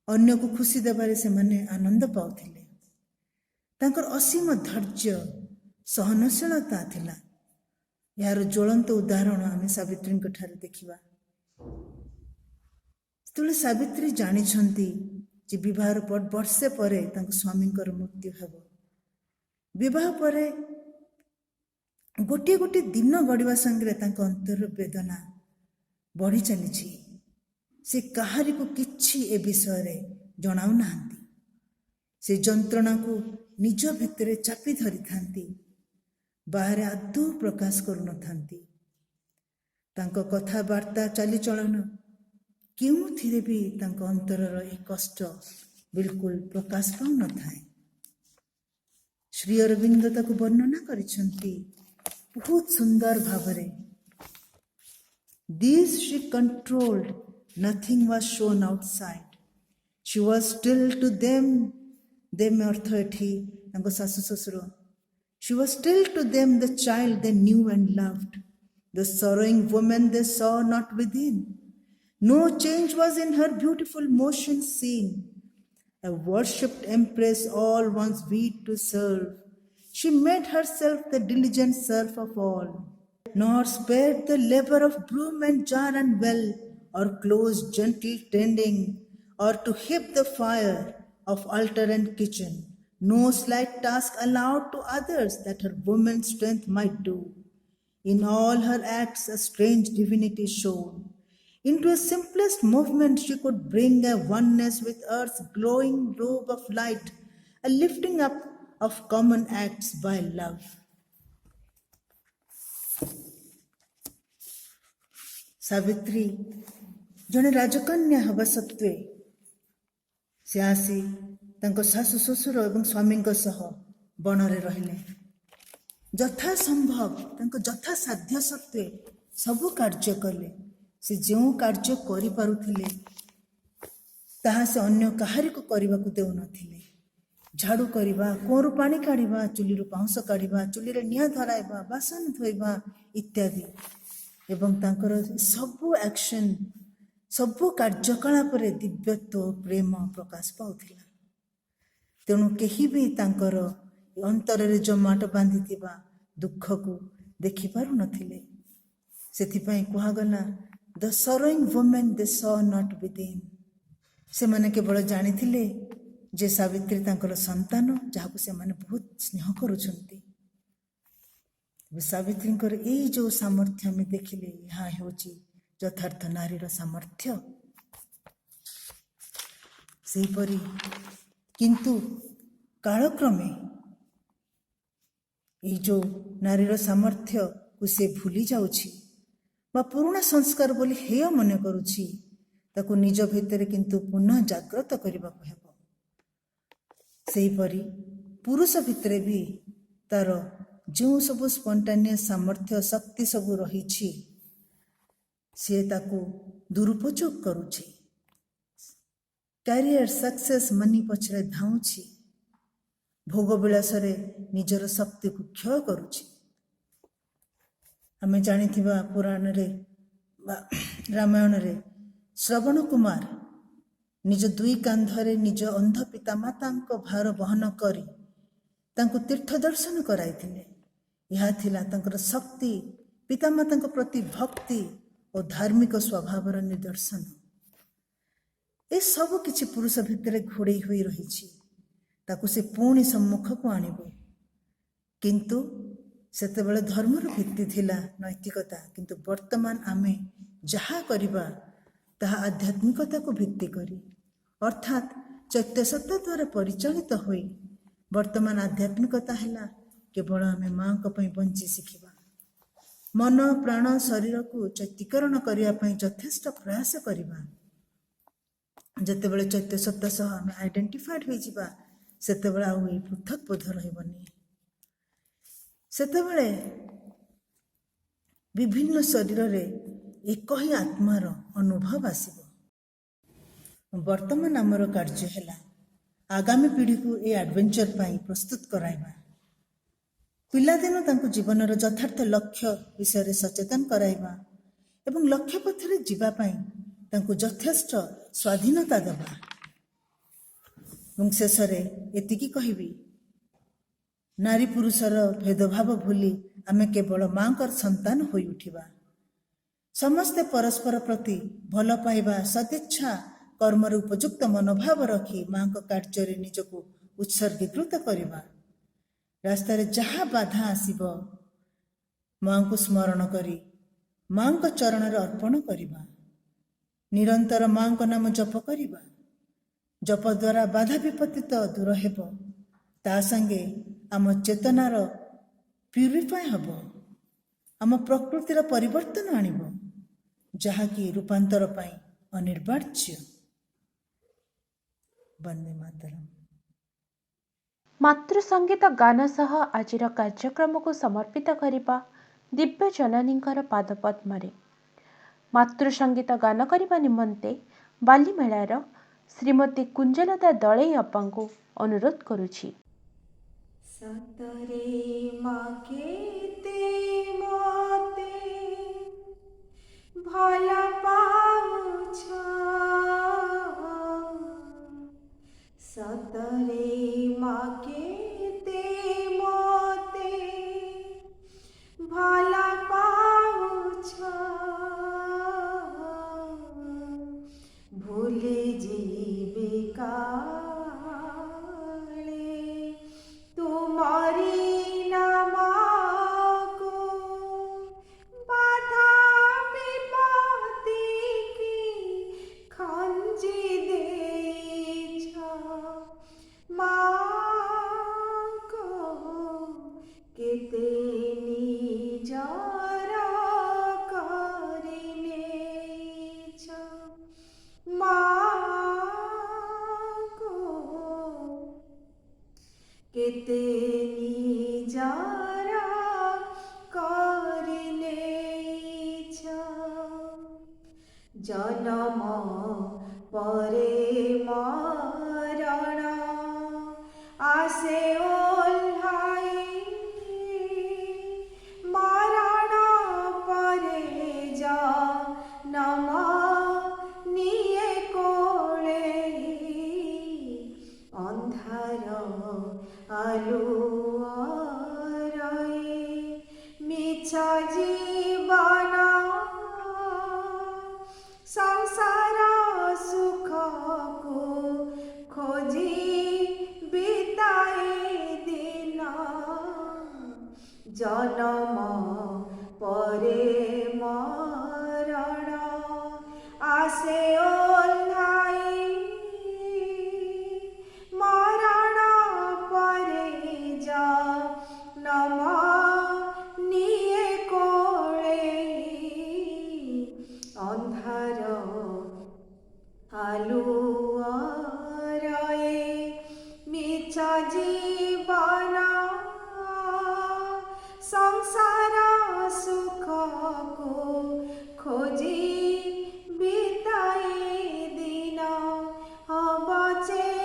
ଅନ୍ୟକୁ ଖୁସି ଦେବାରେ ସେମାନେ ଆନନ୍ଦ ପାଉଥିଲେ। ତାଙ୍କର ଅସୀମ ଧୈର୍ଯ୍ୟ ସହନଶୀଳତା ଥିଲା। ଏହାର ଜ୍ୱଳନ୍ତ ଉଦାହରଣ ଆମେ ସାବିତ୍ରୀଙ୍କ ଠାରେ ଦେଖିବା। ଯେତେବେଳେ ସାବିତ୍ରୀ ଜାଣିଛନ୍ତି ଯେ ବିବାହର ବର୍ଷେ ପରେ ତାଙ୍କ ସ୍ୱାମୀଙ୍କର ମୃତ୍ୟୁ ହେବ, ବିବାହ ପରେ ଗୋଟିଏ ଗୋଟିଏ ଦିନ ଗଡ଼ିବା ସାଙ୍ଗରେ ତାଙ୍କ ଅନ୍ତରର ବେଦନା ବଢ଼ି ଚାଲିଛି। ସେ କାହାରିକୁ କିଛି ଏ ବିଷୟରେ ଜଣାଉନାହାନ୍ତି। ସେ ଯନ୍ତ୍ରଣାକୁ ନିଜ ଭିତରେ ଚାପି ଧରିଥାନ୍ତି, ବାହାରେ ଆଦୌ ପ୍ରକାଶ କରୁନଥାନ୍ତି। ତାଙ୍କ କଥାବାର୍ତ୍ତା ଚାଲିଚଳନ କେଉଁଥିରେ ବି ତାଙ୍କ ଅନ୍ତରର ଏ କଷ୍ଟ ବିଲକୁଲ ପ୍ରକାଶ ପାଉନଥାଏ। ଶ୍ରୀ ଅରବିନ୍ଦ ତାକୁ ବର୍ଣ୍ଣନା କରିଛନ୍ତି ବହୁତ ସୁନ୍ଦର ଭାବରେ। These she controlled, nothing was shown outside. She was still to them ଅର୍ଥ ଏଠି ତାଙ୍କ ଶାଶୁ ଶ୍ୱଶୁର। She was still to them the child they knew and loved, the sorrowing woman they saw not within. No change was in her beautiful motion seen, a worshipped empress all one's weed to serve. She made herself the diligent serf of all, nor spared the labor of broom and jar and well, or close gentle tending, or to heap the fire of altar and kitchen. No slight task allowed to others that her woman's strength might do. In all her acts a strange divinity shone. Into a simplest movement she could bring a oneness with earth's glowing robe of light, a lifting up of common acts by love. Savitri ଜଣେ ରାଜକନ୍ୟା ହେବା ସତ୍ତ୍ୱେ ସେ ଆସି ତାଙ୍କ ଶାଶୁ ଶ୍ୱଶୁର ଏବଂ ସ୍ୱାମୀଙ୍କ ସହ ବଣରେ ରହିଲେ। ଯଥାସମ୍ଭବ ତାଙ୍କ ଯଥାସାଧ୍ୟ ସତ୍ତ୍ୱେ ସବୁ କାର୍ଯ୍ୟ କଲେ। ସେ ଯେଉଁ କାର୍ଯ୍ୟ କରିପାରୁଥିଲେ ତାହା ସେ ଅନ୍ୟ କାହାରିକୁ କରିବାକୁ ଦେଉନଥିଲେ। ଝାଡ଼ୁ କରିବା, କୂଅରୁ ପାଣି କାଢ଼ିବା, ଚୁଲିରୁ ପାଉଁଶ କାଢ଼ିବା, ଚୁଲିରେ ନିଆଁ ଧରାଇବା, ବାସନ ଧୋଇବା ଇତ୍ୟାଦି। ଏବଂ ତାଙ୍କର ସବୁ ଆକ୍ସନ୍, ସବୁ କାର୍ଯ୍ୟକଳାପରେ ଦିବ୍ୟତ୍ୱ ପ୍ରେମ ପ୍ରକାଶ ପାଉଥିଲା। ତେଣୁ କେହି ବି ତାଙ୍କର ଅନ୍ତରରେ ଜମାଟ ବାନ୍ଧିଥିବା ଦୁଃଖକୁ ଦେଖିପାରୁନଥିଲେ। ସେଥିପାଇଁ କୁହାଗଲା ଦ ସରୋଇଂ ୱୁମେନ୍ ଦେ ସ ନଟ୍ ୱିଦିନ୍। ସେମାନେ କେବଳ ଜାଣିଥିଲେ ଯେ ସାବିତ୍ରୀ ତାଙ୍କର ସନ୍ତାନ, ଯାହାକୁ ସେମାନେ ବହୁତ ସ୍ନେହ କରୁଛନ୍ତି। ସାବିତ୍ରୀଙ୍କର ଏଇ ଯେଉଁ ସାମର୍ଥ୍ୟ ଆମେ ଦେଖିଲେ, ଏହା ହେଉଛି ଯଥାର୍ଥ ନାରୀର ସାମର୍ଥ୍ୟ। ସେହିପରି କିନ୍ତୁ କାଳକ୍ରମେ ଏଇ ଯେଉଁ ନାରୀର ସାମର୍ଥ୍ୟକୁ ସେ ଭୁଲି ଯାଉଛି ବା ପୁରୁଣା ସଂସ୍କାର ବୋଲି ହେୟ ମନେ କରୁଛି, ତାକୁ ନିଜ ଭିତରେ କିନ୍ତୁ ପୁନଃ ଜାଗ୍ରତ କରିବାକୁ ହେବ। ସେହିପରି ପୁରୁଷ ଭିତରେ ବି ତାର ଯେଉଁ ସବୁ ସ୍ପଣ୍ଟାନିୟସ୍ ସାମର୍ଥ୍ୟ ଶକ୍ତି ସବୁ ରହିଛି ସିଏ ତାକୁ ଦୁରୁପଯୋଗ କରୁଛି। କ୍ୟାରିୟର, ସକ୍ସେସ୍, ମନି ପଛରେ ଧାଉଁଛି, ଭୋଗ ବିଳାସରେ ନିଜର ଶକ୍ତିକୁ କ୍ଷୟ କରୁଛି। ଆମେ ଜାଣିଥିବା ପୁରାଣରେ ବା ରାମାୟଣରେ ଶ୍ରବଣ କୁମାର ନିଜ ଦୁଇ କାନ୍ଧରେ ନିଜ ଅନ୍ଧ ପିତାମାତାଙ୍କ ଭାର ବହନ କରି ତାଙ୍କୁ ତୀର୍ଥ ଦର୍ଶନ କରାଇଥିଲେ। ଏହା ଥିଲା ତାଙ୍କର ଶକ୍ତି, ପିତାମାତାଙ୍କ ପ୍ରତି ଭକ୍ତି ଓ ଧାର୍ମିକ ସ୍ୱଭାବର ନିଦର୍ଶନ। ଏସବୁ କିଛି ପୁରୁଷ ଭିତରେ ଘୋଡ଼େଇ ହୋଇ ରହିଛି, ତାକୁ ସେ ପୁଣି ସମ୍ମୁଖକୁ ଆଣିବ। କିନ୍ତୁ ସେତେବେଳେ ଧର୍ମର ଭିତ୍ତି ଥିଲା ନୈତିକତା, କିନ୍ତୁ ବର୍ତ୍ତମାନ ଆମେ ଯାହା କରିବା ତାହା ଆଧ୍ୟାତ୍ମିକତାକୁ ଭିତ୍ତି କରି ଅର୍ଥାତ୍ ଚୈତ୍ୟ ସତ୍ତା ଦ୍ୱାରା ପରିଚାଳିତ ହୋଇ ବର୍ତ୍ତମାନ ଆଧ୍ୟାତ୍ମିକତା ହେଲା କେବଳ ଆମେ ମାଙ୍କ ପାଇଁ ବଞ୍ଚି ଶିଖିବା, ମନ ପ୍ରାଣ ଶରୀରକୁ ଚୈତୀକରଣ କରିବା ପାଇଁ ଯଥେଷ୍ଟ ପ୍ରୟାସ କରିବା। ଯେତେବେଳେ ଚୈତ୍ୟ ସତ୍ତା ସହ ଆମେ ଆଇଡେଣ୍ଟିଫାଏଡ୍ ହୋଇଯିବା ସେତେବେଳେ ଆଉ ଏହି ପୃଥକ ବୋଧ ରହିବନି। ସେତେବେଳେ ବିଭିନ୍ନ ଶରୀରରେ ଏକ ହିଁ ଆତ୍ମାର ଅନୁଭବ ଆସିବ। ବର୍ତ୍ତମାନ ଆମର କାର୍ଯ୍ୟ ହେଲା ଆଗାମୀ ପିଢ଼ିକୁ ଏ ଆଡଭେଞ୍ଚର ପାଇଁ ପ୍ରସ୍ତୁତ କରାଇବା, ପିଲାଦିନୁ ତାଙ୍କୁ ଜୀବନର ଯଥାର୍ଥ ଲକ୍ଷ୍ୟ ବିଷୟରେ ସଚେତନ କରାଇବା ଏବଂ ଲକ୍ଷ୍ୟ ପଥରେ ଯିବା ପାଇଁ ତାଙ୍କୁ ଯଥେଷ୍ଟ ସ୍ୱାଧୀନତା ଦେବା। ଏବଂ ଶେଷରେ ଏତିକି କହିବି, ନାରୀ ପୁରୁଷର ଭେଦଭାବ ଭୁଲି ଆମେ କେବଳ ମାଙ୍କର ସନ୍ତାନ ହୋଇ ଉଠିବା। ସମସ୍ତେ ପରସ୍ପର ପ୍ରତି ଭଲ ପାଇବା, ସଦିଚ୍ଛା, କର୍ମର ଉପଯୁକ୍ତ ମନୋଭାବ ରଖି ମାଙ୍କ କାର୍ଯ୍ୟରେ ନିଜକୁ ଉତ୍ସର୍ଗୀକୃତ କରିବା। ରାସ୍ତାରେ ଯାହା ବାଧା ଆସିବ ମାଙ୍କୁ ସ୍ମରଣ କରି ମାଙ୍କ ଚରଣରେ ଅର୍ପଣ କରିବା। ନିରନ୍ତର ମାଙ୍କ ନାମ ଜପ କରିବା। ଜପ ଦ୍ୱାରା ବାଧା ବିପତ୍ତି ତ ଦୂର ହେବ, ତା ସାଙ୍ଗେ ଆମ ଚେତନାର ପ୍ୟୁରିଫାଏ ହେବ, ଆମ ପ୍ରକୃତିର ପରିବର୍ତ୍ତନ ଆଣିବ, ଯାହାକି ରୂପାନ୍ତର ପାଇଁ ଅନିବାର୍ଯ୍ୟ। ବନ୍ଦେ ମାତରମ୍। ମାତୃ ସଙ୍ଗୀତ ଗାନ ସହ ଆଜିର କାର୍ଯ୍ୟକ୍ରମକୁ ସମର୍ପିତ କରିବା ଦିବ୍ୟ ଜନନୀଙ୍କର ପାଦପଦ୍ମରେ। ମାତୃ ସଙ୍ଗୀତ ଗାନ କରିବା ନିମନ୍ତେ ବାଲିମେଳାର ଶ୍ରୀମତୀ କୁଞ୍ଜଲତା ଦଳେଇ ଅପାଙ୍କୁ ଅନୁରୋଧ କରୁଛି। ସତରେ ମା କେତେ ମୋତେ ଭଲ ପାଉଛ, ସତରେ ମା କେତେ ମୋତେ ଭଲ ପାଉଛ, ଭୁଲି ଯିବି କାଳେ ତୁମରି ନାମକୁ, ବାଧା ବିପତ୍ତି କି ଖଞ୍ଜି ଦେଇଛ ମା'ଙ୍କୁ କେତେ ନିଜର କରି ନେଇଛ, ମା'ଙ୍କୁ କେତେ ନିଜର କରି ନେଇଛ। ଜନମ ପରେ ମରଣ ଆସେ ଓହ୍ଲାଇ, ମରଣ ପରେ ଜନମ ନିଏ କୋଳେଇ, ଅନ୍ଧାର ଆଲୁଅରେ ମିଛ ଜୀବନ, ସଂସାର ସୁଖକୁ ଖୋଜି ବିତାଏ ଦିନ, ଜନମ ପରେ ମରଣ ଆସେ ଓହ୍ଲାଇ, ମରଣ ପରେ ଜନମ ନିଏ କୋଳେଇ, ଅନ୍ଧାର ଆଲୁଅରେ ମିଛ ଜୀବନ, ସଂସାର ସୁଖକୁ ଖୋଜି ବିତାଏ ଦିନ, ଅବଚେତନରେ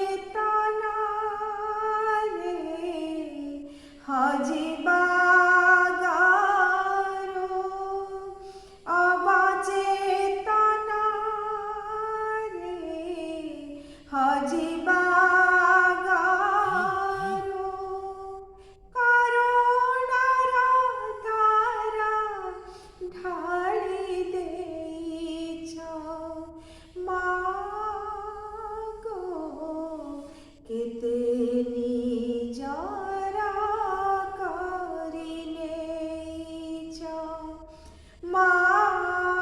ହଜିବା ଗାରୁ, ଅବଚେତନରେ ହଜିବା ଗାରୁ, କରୁଣାର ଧାରା ଢାଳି ଦେଇଛ ମା'ଙ୍କୁ କେତେ ନିଜର କରି ନେଇଛ, ମା'ଙ୍କୁ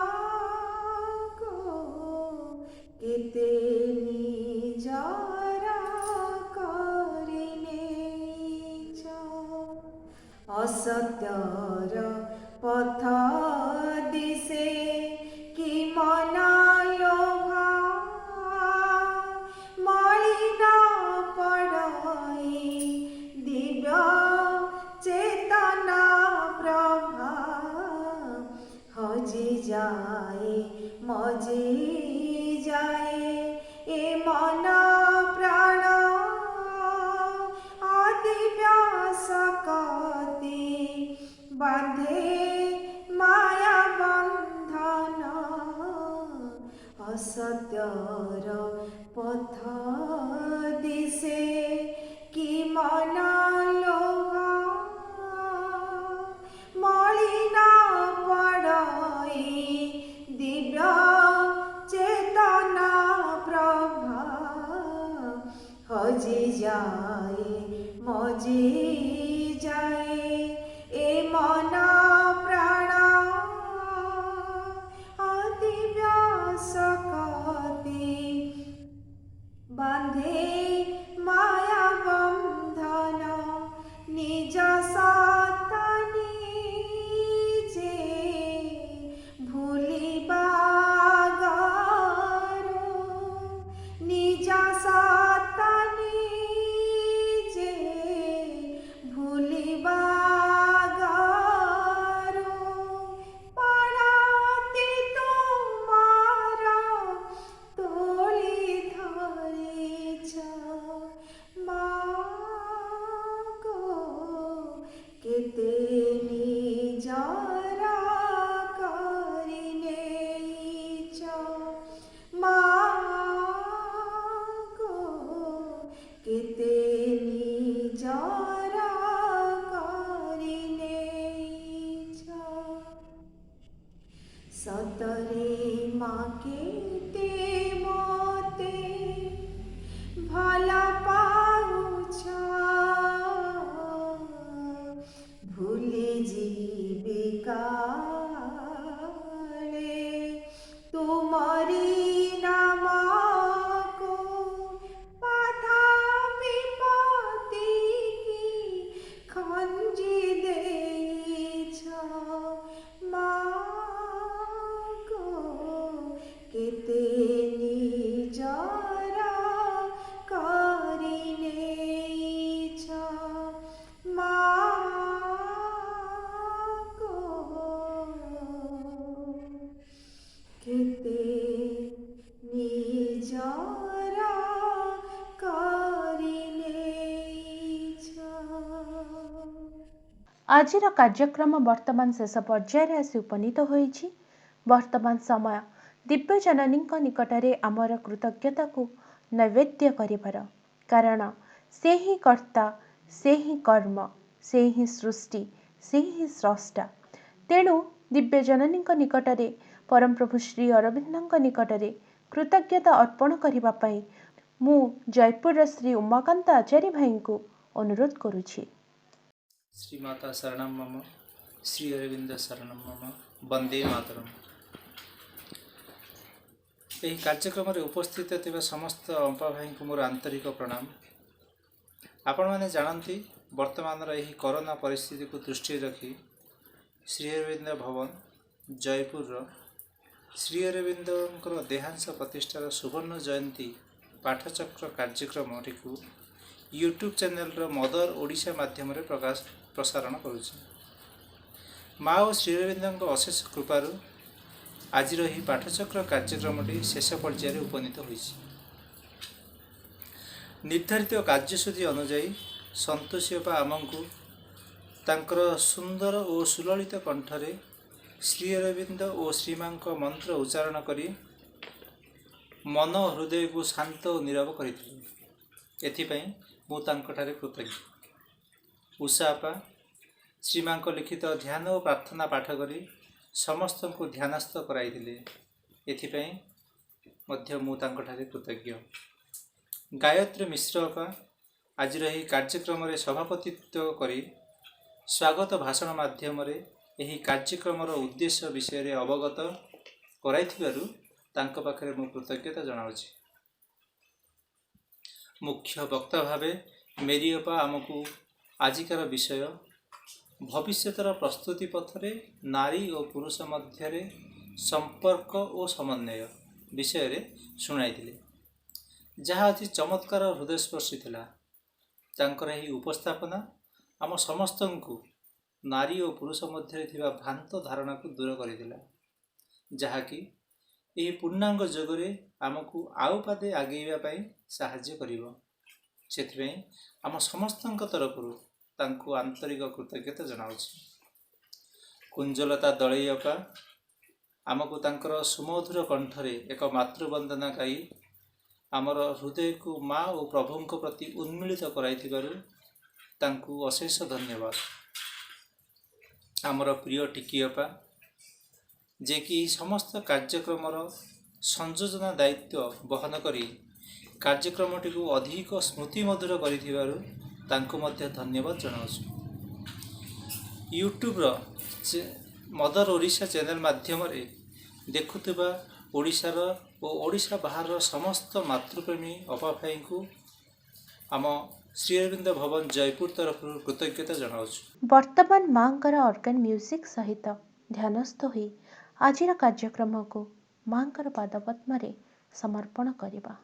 ମଜିଯାଏ ଏ ମନ ପ୍ରାଣ ଆଦିବ୍ୟ ଶକ୍ତି ବାନ୍ଧେ ମାୟା ବନ୍ଧନ ଅସତ୍ୟର ପଥ ଦିଶେ କି ମନ ଲୋଭ ମଳିନ ପଡ଼ଇ ଦିବ୍ୟ ଚେତନା ପ୍ରଭା ହଜିଯାଏ ମଜିଯାଏ ଏ ମନ ପ୍ରାଣ ଦିବ୍ୟ ଶକ୍ତି ବାନ୍ଧେ ମାୟା ବନ୍ଧନ ନିଜ ସତ୍ତା ନିଜେ ଭୁଲିବା ଗାର ନିଜ ସତ୍ତା ନିଜେ ଭୁଲିବା ଗାର ପଣାତି ତୁମାର ତୋଳି ଧରିଛ ମାଗୋ କେତେ ନିଜର କରି ନେଇଛ ମାଗୋ କେତେ ନିଜର କରି ନେଇଛ ସତରେ ମା କେତେ ମୋତେ ଭଲ ପାଉଛ ଭୁଲି ଯିବି କାଳେ ତୁମରି ନାମକୁ ବାଧା ବିପତ୍ତି କି ଖଞ୍ଜି ଦେଇଛ ମାଗୋ କେତେ ନିଜର କରି ନେଇଛ ମାଗୋ କେତେ ନିଜର କରି ନେଇଛ। ଆଜିର କାର୍ଯ୍ୟକ୍ରମ ବର୍ତ୍ତମାନ ଶେଷ ପର୍ଯ୍ୟାୟରେ ଆସି ଉପନୀତ ହୋଇଛି। ବର୍ତ୍ତମାନ ସମୟ ଦିବ୍ୟଜନନୀଙ୍କ ନିକଟରେ ଆମର କୃତଜ୍ଞତାକୁ ନୈବେଦ୍ୟ କରିବାର, କାରଣ ସେ ହିଁ କର୍ତ୍ତା, ସେ ହିଁ କର୍ମ, ସେ ହିଁ ସୃଷ୍ଟି, ସେ ହିଁ ସ୍ରଷ୍ଟା। ତେଣୁ ଦିବ୍ୟଜନନୀଙ୍କ ନିକଟରେ, ପରମପ୍ରଭୁ ଶ୍ରୀ ଅରବିନ୍ଦଙ୍କ ନିକଟରେ କୃତଜ୍ଞତା ଅର୍ପଣ କରିବା ପାଇଁ ମୁଁ ଜୟପୁରର ଶ୍ରୀ ଉମାକାନ୍ତ ଆଚାର୍ଯ୍ୟ ଭାଇଙ୍କୁ ଅନୁରୋଧ କରୁଛି। ଶ୍ରୀମାତା ଶରଣମ୍ ମମ, ଶ୍ରୀ ଅରବିନ୍ଦ ଶରଣମ୍ ମମ, ବନ୍ଦେ ମାତରମ୍। ଏହି କାର୍ଯ୍ୟକ୍ରମରେ ଉପସ୍ଥିତ ଥିବା ସମସ୍ତ ଅମ୍ପା ଭାଇଙ୍କୁ ମୋର ଆନ୍ତରିକ ପ୍ରଣାମ। ଆପଣମାନେ ଜାଣନ୍ତି, ବର୍ତ୍ତମାନର ଏହି କରୋନା ପରିସ୍ଥିତିକୁ ଦୃଷ୍ଟିରେ ରଖି ଶ୍ରୀ ଅରବିନ୍ଦ ଭବନ ଜୟପୁରର ଶ୍ରୀ ଅରବିନ୍ଦଙ୍କର ଦେହାଂଶ ପ୍ରତିଷ୍ଠାର ସୁବର୍ଣ୍ଣ ଜୟନ୍ତୀ ପାଠଚକ୍ର କାର୍ଯ୍ୟକ୍ରମଟିକୁ ୟୁଟ୍ୟୁବ୍ ଚ୍ୟାନେଲର ମଦର ଓଡ଼ିଶା ମାଧ୍ୟମରେ ପ୍ରସାରଣ କରୁଛି। ମା ଓ ଶ୍ରୀ ଅରବିନ୍ଦଙ୍କ ଅଶେଷ କୃପାରୁ ଆଜିର ଏହି ପାଠଚକ୍ର କାର୍ଯ୍ୟକ୍ରମଟି ଶେଷ ପର୍ଯ୍ୟାୟରେ ଉପନୀତ ହୋଇଛି। ନିର୍ଦ୍ଧାରିତ କାର୍ଯ୍ୟସୂଚୀ ଅନୁଯାୟୀ ସନ୍ତୋଷୀ ଅପା ଆମକୁ ତାଙ୍କର ସୁନ୍ଦର ଓ ସୁଲଳିତ କଣ୍ଠରେ ଶ୍ରୀ ଅରବିନ୍ଦ ଓ ଶ୍ରୀମାଙ୍କ ମନ୍ତ୍ର ଉଚ୍ଚାରଣ କରି ମନ ହୃଦୟକୁ ଶାନ୍ତ ଓ ନୀରବ କରିଥିଲେ। ଏଥିପାଇଁ ମୁଁ ତାଙ୍କଠାରେ କୃତଜ୍ଞ। ଉଷା ଆପା ଶ୍ରୀମାଙ୍କ ଲିଖିତ ଧ୍ୟାନ ଓ ପ୍ରାର୍ଥନା ପାଠ କରି ସମସ୍ତଙ୍କୁ ଧ୍ୟାନସ୍ଥ କରାଇଥିଲେ। ଏଥିପାଇଁ ମଧ୍ୟ ମୁଁ ତାଙ୍କଠାରେ କୃତଜ୍ଞ। ଗାୟତ୍ରୀ ମିଶ୍ର ଅପା ଆଜିର ଏହି କାର୍ଯ୍ୟକ୍ରମରେ ସଭାପତିତ୍ୱ କରି ସ୍ୱାଗତ ଭାଷଣ ମାଧ୍ୟମରେ ଏହି କାର୍ଯ୍ୟକ୍ରମର ଉଦ୍ଦେଶ୍ୟ ବିଷୟରେ ଅବଗତ କରାଇଥିବାରୁ ତାଙ୍କ ପାଖରେ ମୁଁ କୃତଜ୍ଞତା ଜଣାଉଛି। ମୁଖ୍ୟ ବକ୍ତା ଭାବେ ମେରି ଅପା ଆମକୁ ଆଜିକାର ବିଷୟ ଭବିଷ୍ୟତର ପ୍ରସ୍ତୁତି ପଥରେ ନାରୀ ଓ ପୁରୁଷ ମଧ୍ୟରେ ସମ୍ପର୍କ ଓ ସମନ୍ୱୟ ବିଷୟରେ ଶୁଣାଇଥିଲେ, ଯାହା ଅତି ଚମତ୍କାର ହୃଦୟସ୍ପର୍ଶୀ ଥିଲା। ତାଙ୍କର ଏହି ଉପସ୍ଥାପନା ଆମ ସମସ୍ତଙ୍କୁ ନାରୀ ଓ ପୁରୁଷ ମଧ୍ୟରେ ଥିବା ଭ୍ରାନ୍ତ ଧାରଣାକୁ ଦୂର କରିଥିଲା ଯାହାକି ଏହି ପୂର୍ଣ୍ଣାଙ୍ଗ ଯୋଗରେ ଆମକୁ ଆଉ ପାଦେ ଆଗେଇବା ପାଇଁ ସାହାଯ୍ୟ କରିବ। ସେଥିପାଇଁ ଆମ ସମସ୍ତଙ୍କ ତରଫରୁ ତାଙ୍କୁ ଆନ୍ତରିକ କୃତଜ୍ଞତା ଜଣାଉଛି। କୁଞ୍ଜଲତା ଦଳେଇ ଅପା ଆମକୁ ତାଙ୍କର ସୁମଧୁର କଣ୍ଠରେ ଏକ ମାତୃବନ୍ଦନା ଗାଇ ଆମର ହୃଦୟକୁ ମା ଓ ପ୍ରଭୁଙ୍କ ପ୍ରତି ଉନ୍ମିଳିତ କରାଇଥିବାରୁ ତାଙ୍କୁ ଅଶେଷ ଧନ୍ୟବାଦ। ଆମର ପ୍ରିୟ ଟିକି ଅପା ଯିଏକି ଏହି ସମସ୍ତ କାର୍ଯ୍ୟକ୍ରମର ସଂଯୋଜନା ଦାୟିତ୍ୱ ବହନ କରି କାର୍ଯ୍ୟକ୍ରମଟିକୁ ଅଧିକ ସ୍ମୃତିମଧୁର କରିଥିବାରୁ ତାଙ୍କୁ ମଧ୍ୟ ଧନ୍ୟବାଦ ଜଣାଉଛୁ। ୟୁଟ୍ୟୁବ୍ର ମଦର ଓଡ଼ିଶା ଚ୍ୟାନେଲ ମାଧ୍ୟମରେ ଦେଖୁଥିବା ଓଡ଼ିଶାର ଓ ଓଡ଼ିଶା ବାହାରର ସମସ୍ତ ମାତୃପ୍ରେମୀ ଅପା ଭାଇଙ୍କୁ ଆମ ଶ୍ରୀ ଅରବିନ୍ଦ ଭବନ ଜୟପୁର ତରଫରୁ କୃତଜ୍ଞତା ଜଣାଉଛୁ। ବର୍ତ୍ତମାନ ମାଙ୍କର ଅର୍ଗାନ ମ୍ୟୁଜିକ୍ ସହିତ ଧ୍ୟାନସ୍ଥ ହୋଇ ଆଜିର କାର୍ଯ୍ୟକ୍ରମକୁ ମାଙ୍କର ପାଦପଦ୍ମରେ ସମର୍ପଣ କରିବା।